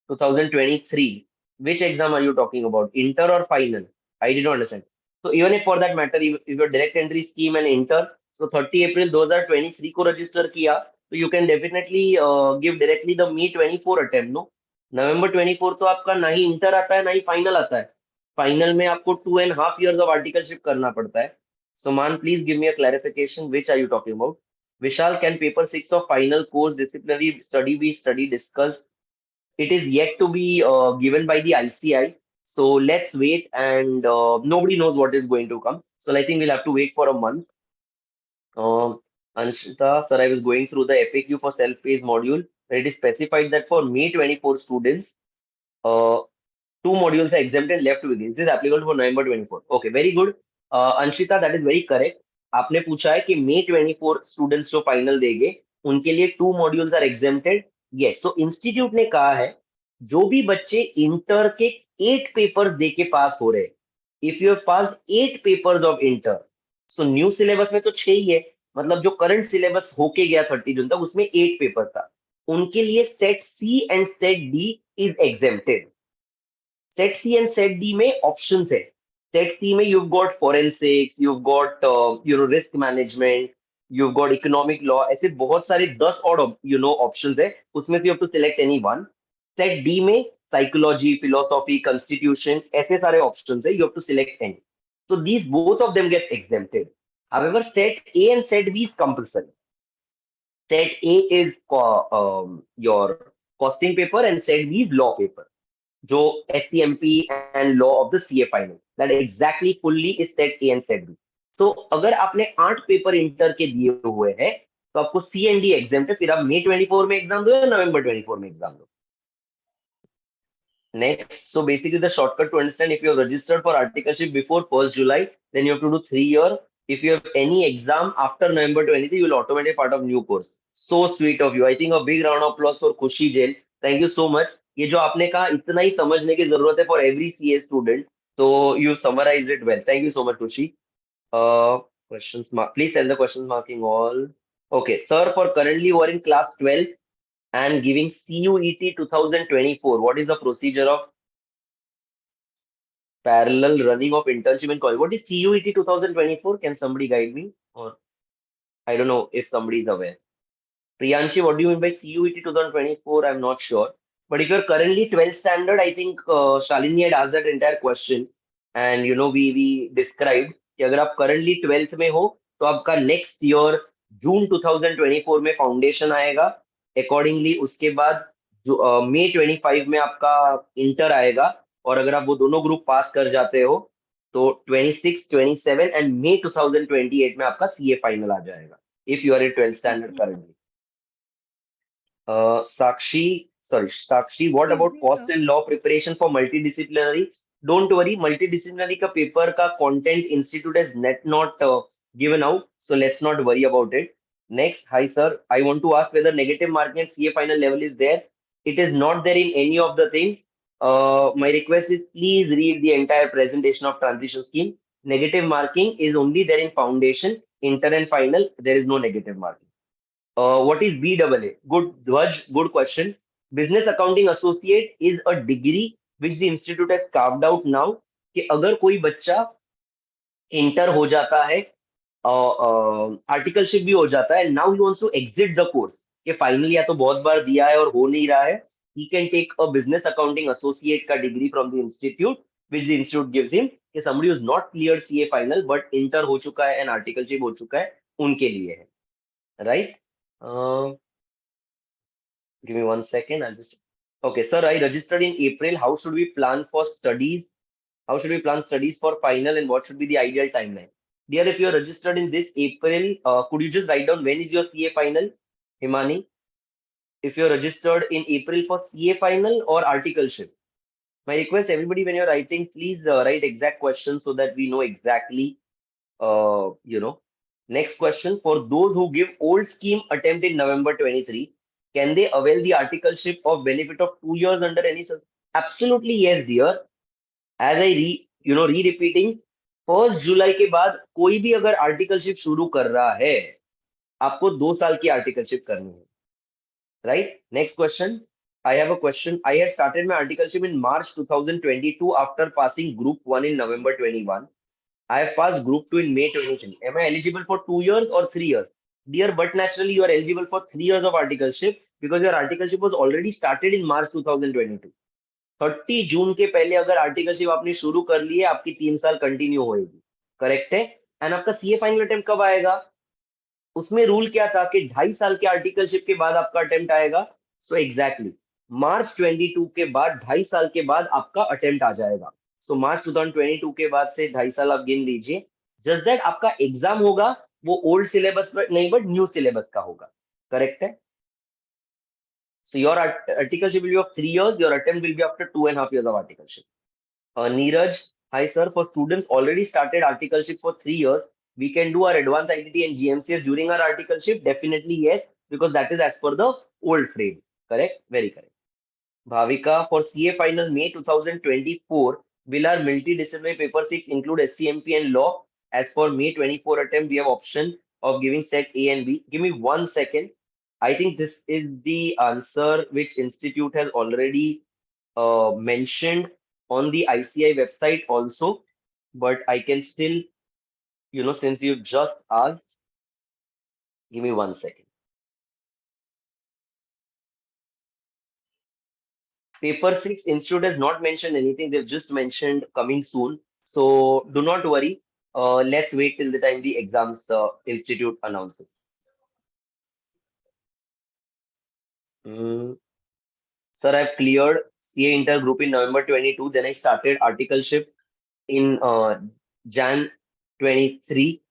2023, which exam are you talking about? Inter or final? I did not understand. So even if for that matter, if your direct entry scheme and inter, so 30 April 2023 को register किया, so you can definitely give directly the May 24 attempt, no? November 24 तो आपका ना ही inter आता है ना ही final आता है. फाइनल में आपको 2.5 years ऑफ आर्टिकलशिप करना पड़ता है. So man, please give me a clarification. Which are you talking about? Vishal, can paper 6 of final course disciplinary study be study discussed? It is yet to be given by the ICI. So let's wait, and nobody knows what is going to come. So I think we'll have to wait for a month. Anshita, sir, I was going through the FAQ for self-paced module. Where it is specified that for May 24 students, uh, 2 modules are exempted left with this. This is applicable for November 24. Okay, very good. Anshita, that is very correct. आपने पूछा है कि May 24 students जो final देंगे उनके लिए 2 modules are exempted. Yes, so institute ने कहा है जो भी बच्चे इंटर के 8 पेपर्स दे के पास हो रहे, if you have passed 8 papers of inter, so new syllabus में तो 6 ही है, मतलब जो करंट सिलेबस होके गया 30 जून तक उसमें 8 पेपर था, उनके लिए set C and set D is exempted. Set C and set D में ऑप्शंस है. सेट सी में you've got forensics, you've got risk management, you've got economic law, ऐसे बहुत सारे 10 और ऑप्शंस है, उसमें से you have to select any one. Set D में साइकोलॉजी, फिलोसॉफी, कॉन्स्टिट्यूशन, ऐसे सारे ऑप्शंस है, you have to select any. So these both of them get exempted. However, set A and set B is compulsory. Set A is your costing paper and set B is law paper. जो SCMP and law of the CA final, that exactly fully is set A and set B. तो अगर आपने 8 paper inter के दिए हुए हैं तो आपको सी एंड डी एग्जाम है, फिर आप May 24 में एग्जाम दो या November 24 में एग्जाम दो. Next, so basically the shortcut to understand, if you have registered for articleship before 1st July, then you have to do 3 year. If you have any exam after November 23, you will automatically part of new course. So sweet of you. I think a big round of applause for Khushi Jain. Thank you so much. ये जो आपने कहा इतना ही समझने की जरूरत है for every CA student. So you summarized it well. Thank you so much, Khushi. Questions mark. Please tell the questions marking all. Okay, sir. For currently you are in class 12 and giving CUET 2024. What is the procedure of parallel running of internship in college? What is CUET 2024? Can somebody guide me? Or I don't know if somebody is aware. Priyanshi, what do you mean by CUET 2024? I'm not sure. But if you're currently 12th standard, I think Shalini had asked that entire question. And we described कि अगर आप currently 12th में हो तो आपका next year June 2024 में foundation आएगा. Accordingly उसके बाद जो May 25 में आपका इंटर आएगा, और अगर आप वो दोनों ग्रुप पास कर जाते हो तो 26, 27 एंड May 2028 में आपका CA फाइनल आ जाएगा if you are in 12th standard currently. Sakshi, what about cost and law preparation for multidisciplinary? Don't worry, multidisciplinary का पेपर का content institute has not given out, so let's not worry about it. Next, hi sir, I want to ask whether negative marking at CA final level is there. It is not there in any of the thing. My request is please read the entire presentation of transition scheme. Negative marking is only there in foundation, inter and final. There is no negative marking. What is BAA? Good, Dhwaj, good question. Business Accounting Associate is a degree which the institute has carved out now कि अगर कोई बच्चा inter हो जाता है, articleship भी हो जाता है, now he wants to exit the course कि फाइनली या तो बहुत बार दिया है और हो नहीं रहा है, he can take a business accounting associate का degree from the institute which the institute gives him कि somebody who's not cleared CA final but inter हो चुका है and आर्टिकलशिप हो चुका है उनके लिए है, right? Give me 1 second. I'll just. Okay, sir. I registered in April. How should we plan for studies? How should we plan studies for final, and what should be the ideal timeline? Dear, if you're registered in this April, could you just write down when is your CA final, Himani? If you're registered in April for CA final or articleship, My request everybody when you're writing, please write exact questions so that we know exactly, you know. Next question, for those who give old scheme attempt in November 23, can they avail the articleship of benefit of 2 years under any Absolutely yes, dear. As I re-repeating, 1 जुलाई के बाद कोई भी अगर articleship शुरू कर रहा है, आपको 2 साल की आर्टिकलशिप करनी है. Right? Next question. I have a question. I had started my articleship in March 2022 after passing Group 1 in November 21. I have passed Group 2 in May 23. Am I eligible for 2 years or 3 years? Dear, but naturally you are eligible for 3 years of articleship because your articleship was already started in March 2022. 30 जून के पहले अगर articleship आपने शुरू कर ली है, आपकी 3 साल continue होएगी. करेक्ट है. एंड आपका सीए फाइनल अटेम्प्ट कब आएगा? उसमें रूल क्या था कि 2.5 साल के आर्टिकलशिप के बाद आपका अटेम्प्ट आएगा. सो एग्जैक्टली मार्च 22 के बाद 2.5 साल के बाद आपका अटेम्प्ट आ जाएगा. सो मार्च 2022 के बाद से 2.5 साल आप गिन लीजिए. जस्ट दैट आपका एग्जाम होगा वो ओल्ड सिलेबस पर नहीं बट न्यू सिलेबस का होगा. करेक्ट है. So your articleship will be of 3 years. Your attempt will be after 2.5 years of articleship. Neeraj, hi sir. For students already started articleship for 3 years, we can do our advanced ITT and GMCS during our articleship. Definitely yes, because that is as per the old frame. Correct? Very correct. Bhavika, for CA final May 2024, will our multidisciplinary paper 6 include SCMP and law? As for May 24 attempt, we have option of giving set A and B. Give me 1 second. I think this is the answer which Institute has already mentioned on the ICI website also, but I can still, since you just asked, give me 1 second. Paper 6 Institute has not mentioned anything. They've just mentioned coming soon. So do not worry. Let's wait till the time the exams Institute announces. Sir, I've cleared CA Inter Group in November 22. Then I started articleship in Jan 23.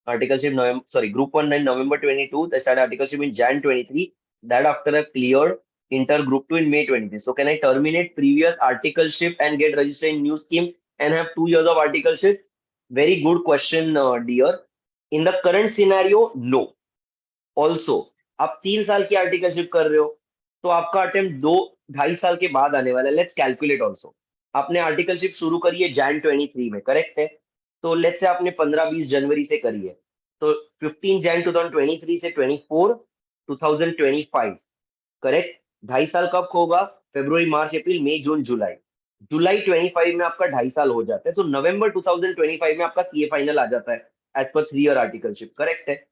Articleship November, sorry, Group 1 in November 22. I started articleship in Jan 23. That after I cleared Inter Group 2 in May 23. So can I terminate previous articleship and get registered in new scheme and have 2 years of articleship? Very good question, dear. In the current scenario, no. Also आप 3 साल की articleship कर रहे हो तो आपका attempt 2-2.5 साल के बाद आने वाला है. Let's calculate also. आपने आर्टिकलशिप शुरू करी है Jan 23 में. करेक्ट है. तो लेट्स से आपने 15-20 जनवरी से करी है तो 15 Jan 2023 से 24 2025. करेक्ट. 2.5 साल कब होगा? फेब्रुवरी मार्च अप्रैल मई जून जुलाई. जुलाई 25 में आपका 2.5 साल हो जाता है. तो नवंबर 2025 में आपका सीए फाइनल आ जाता है as per 3 year articleship. Correct है.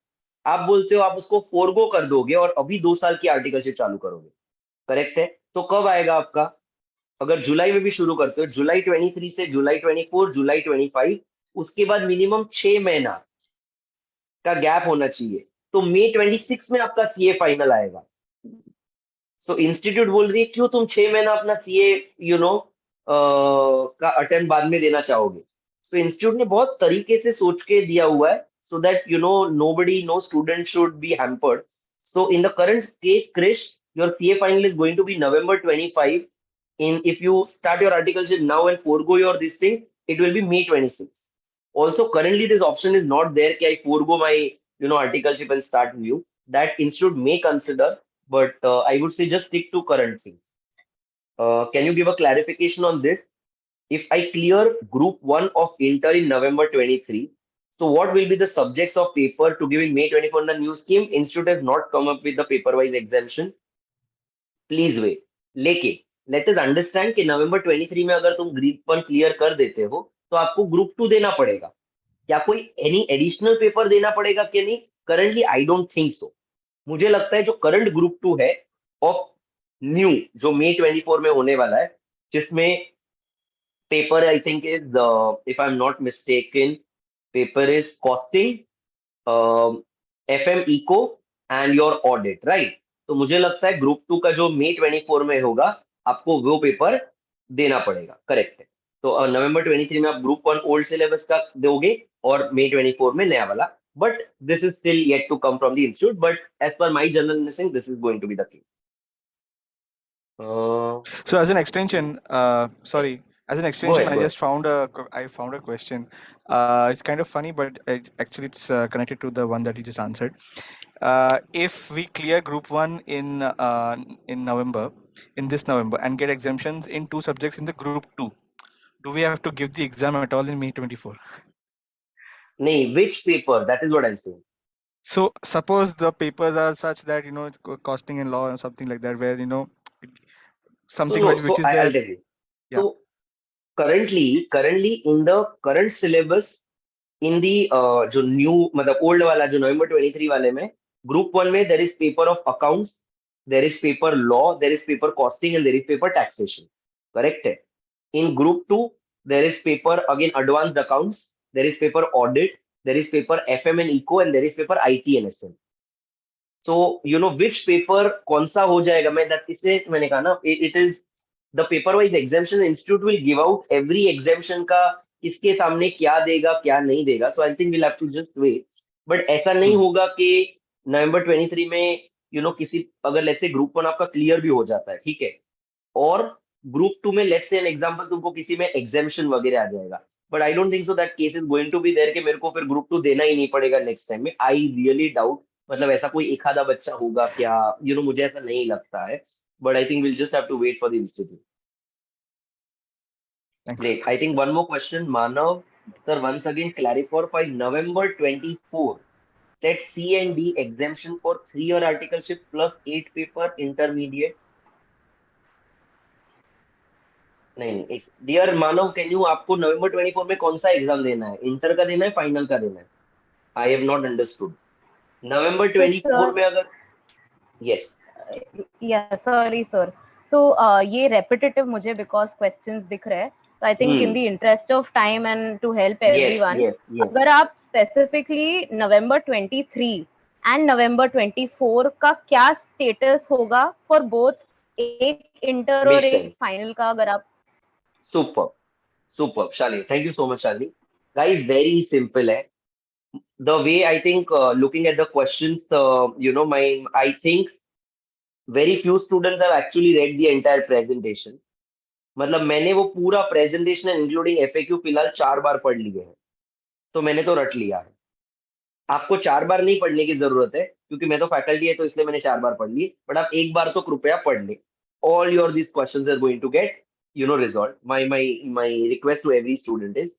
आप बोलते हो आप उसको फोरगो कर दोगे और अभी 2 साल की आर्टिकलशिप चालू करोगे. करेक्ट है. तो कब आएगा आपका? अगर जुलाई में भी शुरू करते हो जुलाई 23 से जुलाई 24 जुलाई 25 उसके बाद मिनिमम 6 महीना का गैप होना चाहिए. तो मई 26 में आपका सीए फाइनल आएगा. सो इंस्टीट्यूट बोल रही है क्यों तुम 6 महीना अपना सीए का अटेम्प्ट बाद में देना चाहोगे. सो इंस्टीट्यूट ने बहुत तरीके से सोच के दिया हुआ है so that nobody, no student should be hampered. So in the current case, Krish, your CA final is going to be November 25. If you start your articleship now and forego your this thing, it will be May 26. Also, currently this option is not there. That I forego my articleship and start new. That institute may consider, but I would say just stick to current things. Can you give a clarification on this? If I clear Group 1 of Inter in November 23, so what will be the subjects of paper to give in May 24 in the new scheme? Institute has not come up with the paper-wise exemption. Please wait. लेकिन let us understand कि November 23 में अगर तुम Group 1 clear कर देते हो तो आपको Group 2 देना पड़ेगा. क्या कोई एनी एडिशनल पेपर देना पड़ेगा कि नहीं? करंटली आई डोंट थिंक सो. मुझे लगता है जो करंट Group 2 है ऑफ न्यू जो May 24 में होने वाला है जिसमें paper I think is if I'm not mistaken paper is costing, FM eco and your audit, right? तो मुझे लगता है ग्रुप 2 का जो May 24 में होगा आपको वो पेपर देना पड़ेगा. करेक्ट है. तो नवंबर 23 में आप ग्रुप 1 ओल्ड सिलेबस का दोगे और May 24 में नया वाला. But this is still yet to come from the institute but as per my general understanding this is going to be the case. So as an extension, sorry, as an Go extension, ahead, I go just ahead. found I found a question. It's kind of funny, but actually it's connected to the one that you just answered. If we clear Group One in November, in this November, and get exemptions in two subjects in the Group Two, do we have to give the exam at all in May 24? Nee, which paper? That is what I'm saying. So suppose the papers are such that it's costing and law or something like that, where So something no, which so is I'll there. tell you. Yeah. So currently in the current syllabus in the जो new मतलब old वाला जो November 23 वाले में group one में there is paper of accounts, there is paper law, there is paper costing and there is paper taxation. Correct है? In group two there is paper again advanced accounts, there is paper audit, there is paper FM and eco and there is paper IT and SM. So you know which paper कौन सा हो जाएगा मैं that इसलिए मैंने कहा ना it is the paper wise exemption institute will give out every exemption का इसके सामने क्या देगा क्या नहीं देगा so I think we'll have to just wait but ऐसा नहीं Hmm. होगा कि नवंबर 23 में किसी अगर लेट्स से ग्रुप वन आपका क्लियर भी हो जाता है ठीक है और ग्रुप टू में लेट्स से एन एग्जांपल तुमको किसी में एग्जेम्पशन वगैरह आ जाएगा but I don't think so that case is going to be there कि मेरे को फिर ग्रुप टू देना ही नहीं पड़ेगा नेक्स्ट टाइम में आई रियली डाउट मतलब ऐसा कोई एक आधा बच्चा होगा क्या मुझे ऐसा नहीं लगता है but I think will just have to wait for the institute Thanks. Great I think one more question Manav sir once again clarify for November 24 that C and D exemption for 3 year articleship plus 8 paper intermediate नहीं dear Manav can you आपको नवंबर 24 में कौन सा exam देना है inter का देना है फाइनल का देना है I have not understood November So, 24 sir, में अगर yes yeah, sorry, sir. So, ये repetitive मुझे because questions दिख रहे हैं. So, I think in hmm the interest of time and to help yes everyone, yes yes अगर आप specifically November 23 and November 24 का क्या status होगा for both एक inter और मेक एक सेंस final का अगर आप super super Shalini thank you so much Shalini guys very simple है the way I think looking at the questions my I think very few students have actually read the entire presentation मतलब मैंने वो पूरा presentation including FAQ फिलहाल 4 बार पढ़ लिए हैं तो मैंने तो रट लिया है आपको 4 बार नहीं पढ़ने की जरूरत है क्योंकि मैं तो फैकल्टी है तो इसलिए मैंने 4 बार पढ़ ली बट आप एक बार तो कृपया पढ़ ले all your this questions are going to get resolve my request to every student is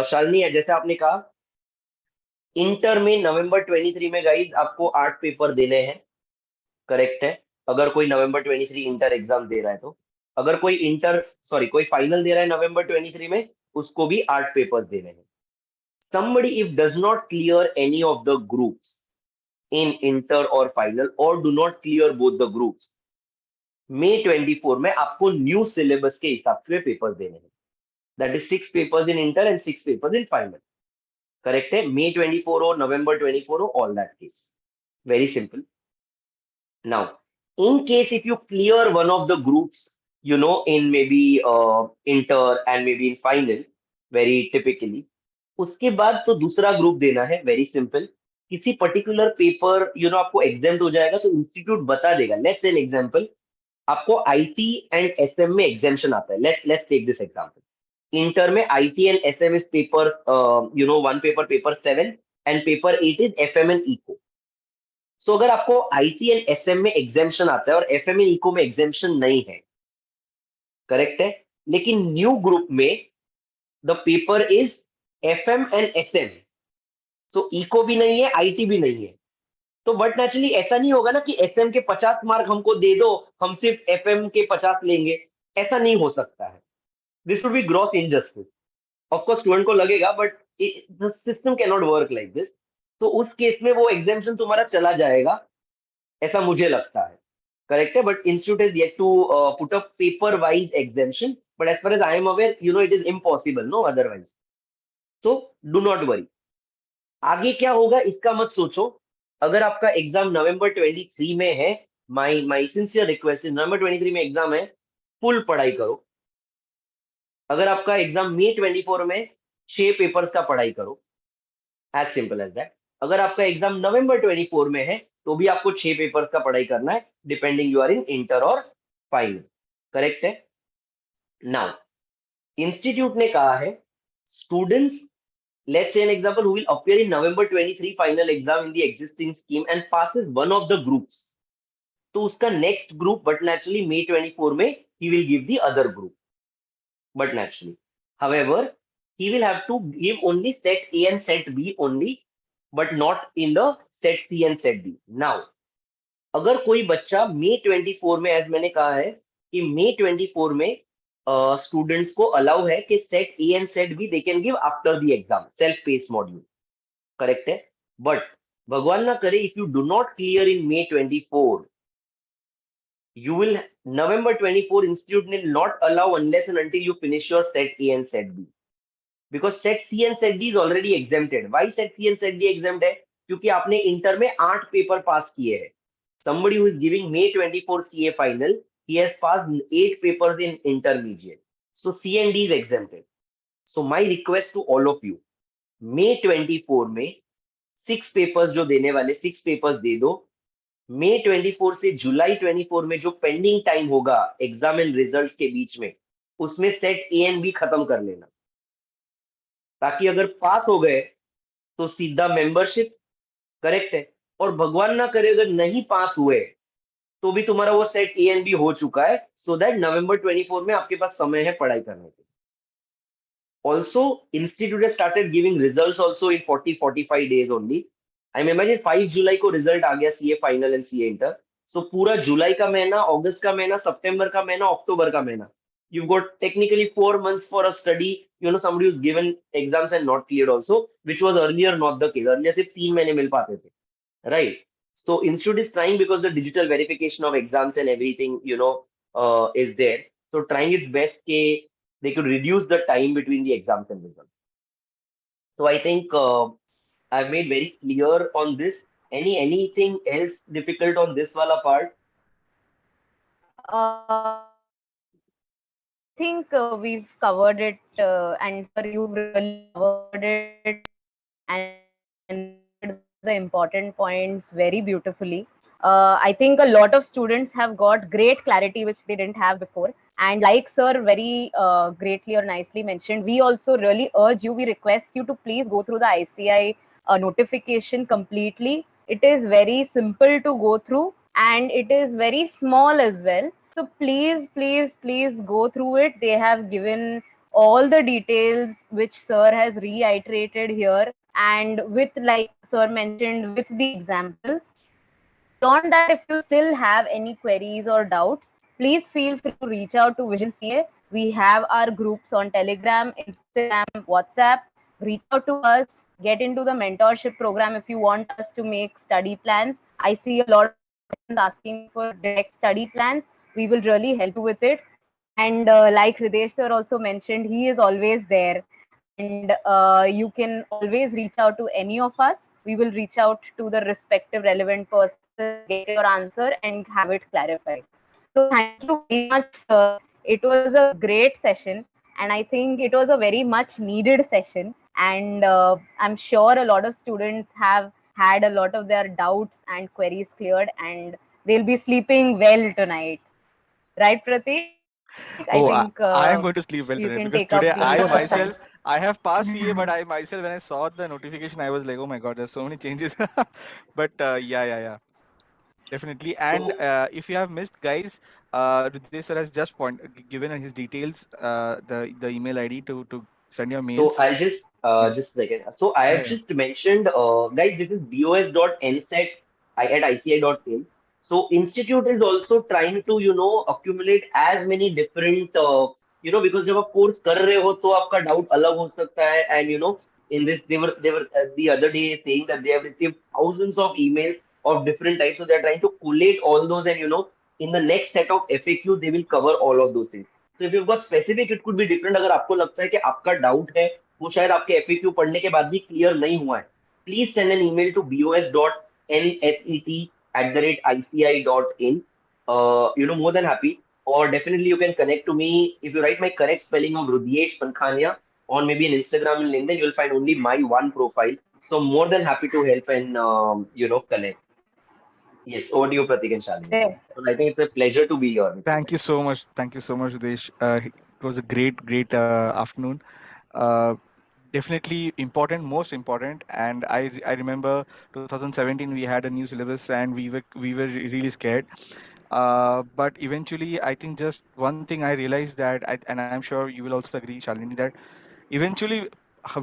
Shalini जैसे आपने कहा इंटर में नवंबर 23 में गाइज आपको 8 पेपर देने हैं करेक्ट है अगर कोई नवंबर 23 इंटर एग्जाम दे रहा है तो अगर कोई इंटर सॉरी कोई फाइनल दे रहा है नवंबर 23 में उसको भी 8 पेपर्स देने हैं somebody if does not clear any of the groups in inter or final or do not clear both the groups May 24 में आपको न्यू सिलेबस के हिसाब से पेपर देने हैं that is 6 papers in inter and 6 papers in final correct है May 24 हो नवंबर 24 हो all that case very simple now in case if you clear one of the groups in maybe inter and maybe in final very typically उसके बाद तो दूसरा group देना है very simple किसी पर्टिकुलर पेपर आपको एग्जाम हो जाएगा तो इंस्टीट्यूट बता देगा लेट्स एन एग्जांपल आपको आईटी एंड एसएम में एग्जामेशन आता है let's take this example inter में IT and SM is paper one paper 7 and paper 8 is FM and eco so अगर आपको आईटी एंड एसएम में एग्जामेशन आता है और एफएम एंड इको में एग्जामेशन नहीं है करेक्ट है लेकिन न्यू ग्रुप में the paper is FM and SM so eco भी नहीं है आईटी भी नहीं है तो बट नेचुरली ऐसा नहीं होगा ना कि एसएम के 50 मार्क हमको दे दो हम सिर्फ एफएम के 50 लेंगे ऐसा नहीं हो सकता है this would be gross injustice of course student को लगेगा but the system can not work like this तो उस केस में वो एग्जामेशन तुम्हारा चला जाएगा ऐसा मुझे लगता है करेक्ट है but institute is yet to put a paper wise examination but as far as I am aware it is impossible no otherwise तो डू नॉट वरी आगे क्या होगा इसका मत सोचो अगर आपका एग्जाम नवंबर 23 में है माई सिंसियर रिक्वेस्ट इज नवंबर 23 में एग्जाम है फुल पढ़ाई करो अगर आपका एग्जाम मई 24 में 6 पेपर्स का पढ़ाई करो एज सिंपल एज दैट अगर आपका एग्जाम नवंबर 24 में है तो भी आपको 6 पेपर्स का पढ़ाई करना है depending you are in inter और फाइनल, करेक्ट है? नाउ इंस्टीट्यूट ने कहा है students, let's say an example, who will appear in November 23 final exam in the existing scheme and passes one of the groups, तो उसका next group but naturally May 24 में he will give the other group, but naturally, however, he will have to give only set A and set B only, but not in the set C and set D. Now अगर कोई बच्चा May 24 में, as मैंने कहा है कि May 24 में students को अलाउ है कि set A and set B they can give after the exam, self pace module, correct है? बट भगवान ना करे, if you do not clear in May 24, you will November 24 institute will not allow unless and until you finish your set A and set B, because set C and set D is already exempted. Why set C and set D exempt है? क्योंकि आपने inter में 8 paper pass किए हैं. Somebody who is giving May 24 CA final, he has passed 8 papers in intermediate, so C and D is exempted. So my request to all of you, May 24 में 6 papers जो देने वाले 6 papers दे दो. May 24 से जुलाई 24 में जो पेंडिंग टाइम होगा exam and results के बीच में, उसमें सेट ए एंड बी खत्म कर लेना, ताकि अगर पास हो गए तो सीधा मेंबरशिप, करेक्ट है? और भगवान ना करे अगर नहीं पास हुए तो भी तुम्हारा वो सेट ए एंड बी हो चुका है, सो दैट November 24 में आपके पास समय है पढ़ाई करने के. Also, institute has started giving results also in 40-45 days only. I imagine 5 जुलाई को रिजल्ट आ गया CA final and CA inter. So पूरा जुलाई का महीना, अगस्त का महीना, सितंबर का महीना, अक्टूबर का महीना, you've got technically 4 months for a study. You know, somebody who's given exams and not cleared also, which was earlier not the case. Earlier सिर्फ 3 महीने मिल पाते थे, right? So institute is trying, because the digital verification of exams and everything, is there. So trying its best ke they could reduce the time between the exams and results. So I think I've made very clear on this. Anything else difficult on this wala part? I think we've covered it, and sir, you've really covered it and highlighted the important points very beautifully. I think a lot of students have got great clarity which they didn't have before. And like sir very greatly or nicely mentioned, we also really urge you, we request you to please go through the ICI notification completely. It is very simple to go through and it is very small as well. So please, please, please go through it. They have given all the details which sir has reiterated here, and with, like sir mentioned, with the examples. Beyond that, if you still have any queries or doubts, please feel free to reach out to Vision CA. We have our groups on Telegram, Instagram, WhatsApp. Reach out to us, get into the mentorship program if you want us to make study plans. I see a lot of questions asking for direct study plans. We will really help you with it. And like Hridesh sir also mentioned, he is always there. And you can always reach out to any of us. We will reach out to the respective relevant person, get your answer, and have it clarified. So thank you very much, sir. It was a great session, and I think it was a very much needed session. And I'm sure a lot of students have had a lot of their doubts and queries cleared, and they'll be sleeping well tonight. Right, Pratik? I think Oh, you I am can going to take sleep up well tonight, the because today I questions. myself, I have passed CA, but I myself, when I saw the notification, I was like, oh my God, there's so many changes. But yeah, yeah, yeah, definitely. And So if you have missed, guys, Ritesh sir has just given his details, the email ID to send your So mails. I'll just Yeah, just a second. So I yeah, have yeah. just mentioned, guys, this is bos.nset at ici.in. So institute is also trying to accumulate as many different because जब आप course कर रहे हो तो आपका doubt अलग हो सकता है, and in this they were the other day saying that they have received thousands of emails of different types, so they are trying to collate all those, and in the next set of FAQ they will cover all of those things. So if you've got specific, it could be different. अगर आपको लगता है कि आपका doubt है वो शायद आपके एफएक्यू पढ़ने के बाद भी क्लियर नहीं हुआ है, please send an email to bos.nset@ici.in. More than happy, or definitely you can connect to me if you write my correct spelling of Hrudyesh Pankhania on maybe an Instagram and LinkedIn. You'll find only my one profile. So more than happy to help and connect. Yes, over to you, Pratik and Shalini. There. So I think it's a pleasure to be here with you Thank you guys. so much. Thank you so much, Udesh. It was a great afternoon. Uh, Definitely important, most important. And I remember 2017 we had a new syllabus and we were really scared. But eventually, I think just one thing I realized that, and I'm sure you will also agree, Shalini, that eventually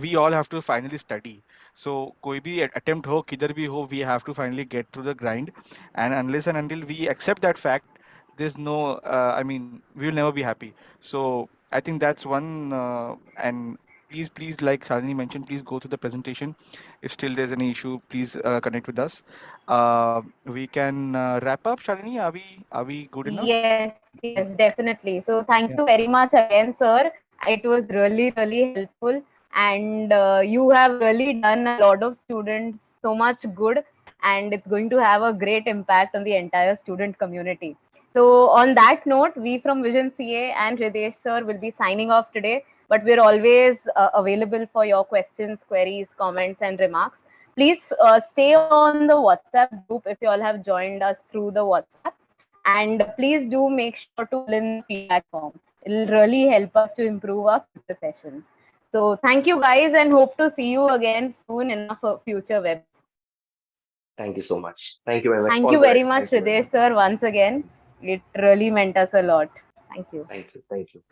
we all have to finally study. So koi bhi attempt ho kidhar bhi ho, we have to finally get through the grind. And unless and until we accept that fact, there's no I mean, we will never be happy. So I think that's one. And please, like Shalini mentioned, please go through the presentation. If still there's any issue, please connect with us. We can wrap up. Shalini, are we good enough? Yes, definitely. So thank Yeah. you very much again, sir. It was really helpful, and you have really done a lot of students so much good, and it's going to have a great impact on the entire student community. So on that note, we from Vision CA and Hridesh sir will be signing off today, but we're always available for your questions, queries, comments, and remarks. Please stay on the WhatsApp group if you all have joined us through the WhatsApp. And please do make sure to fill in the feedback form. It'll really help us to improve our future sessions. So thank you guys and hope to see you again soon in our future webs. Thank you so much. Thank you very much. Thank All you the very best. much, Thank you very Hridesh much. sir, once again. It really meant us a lot. Thank you. Thank you. Thank you.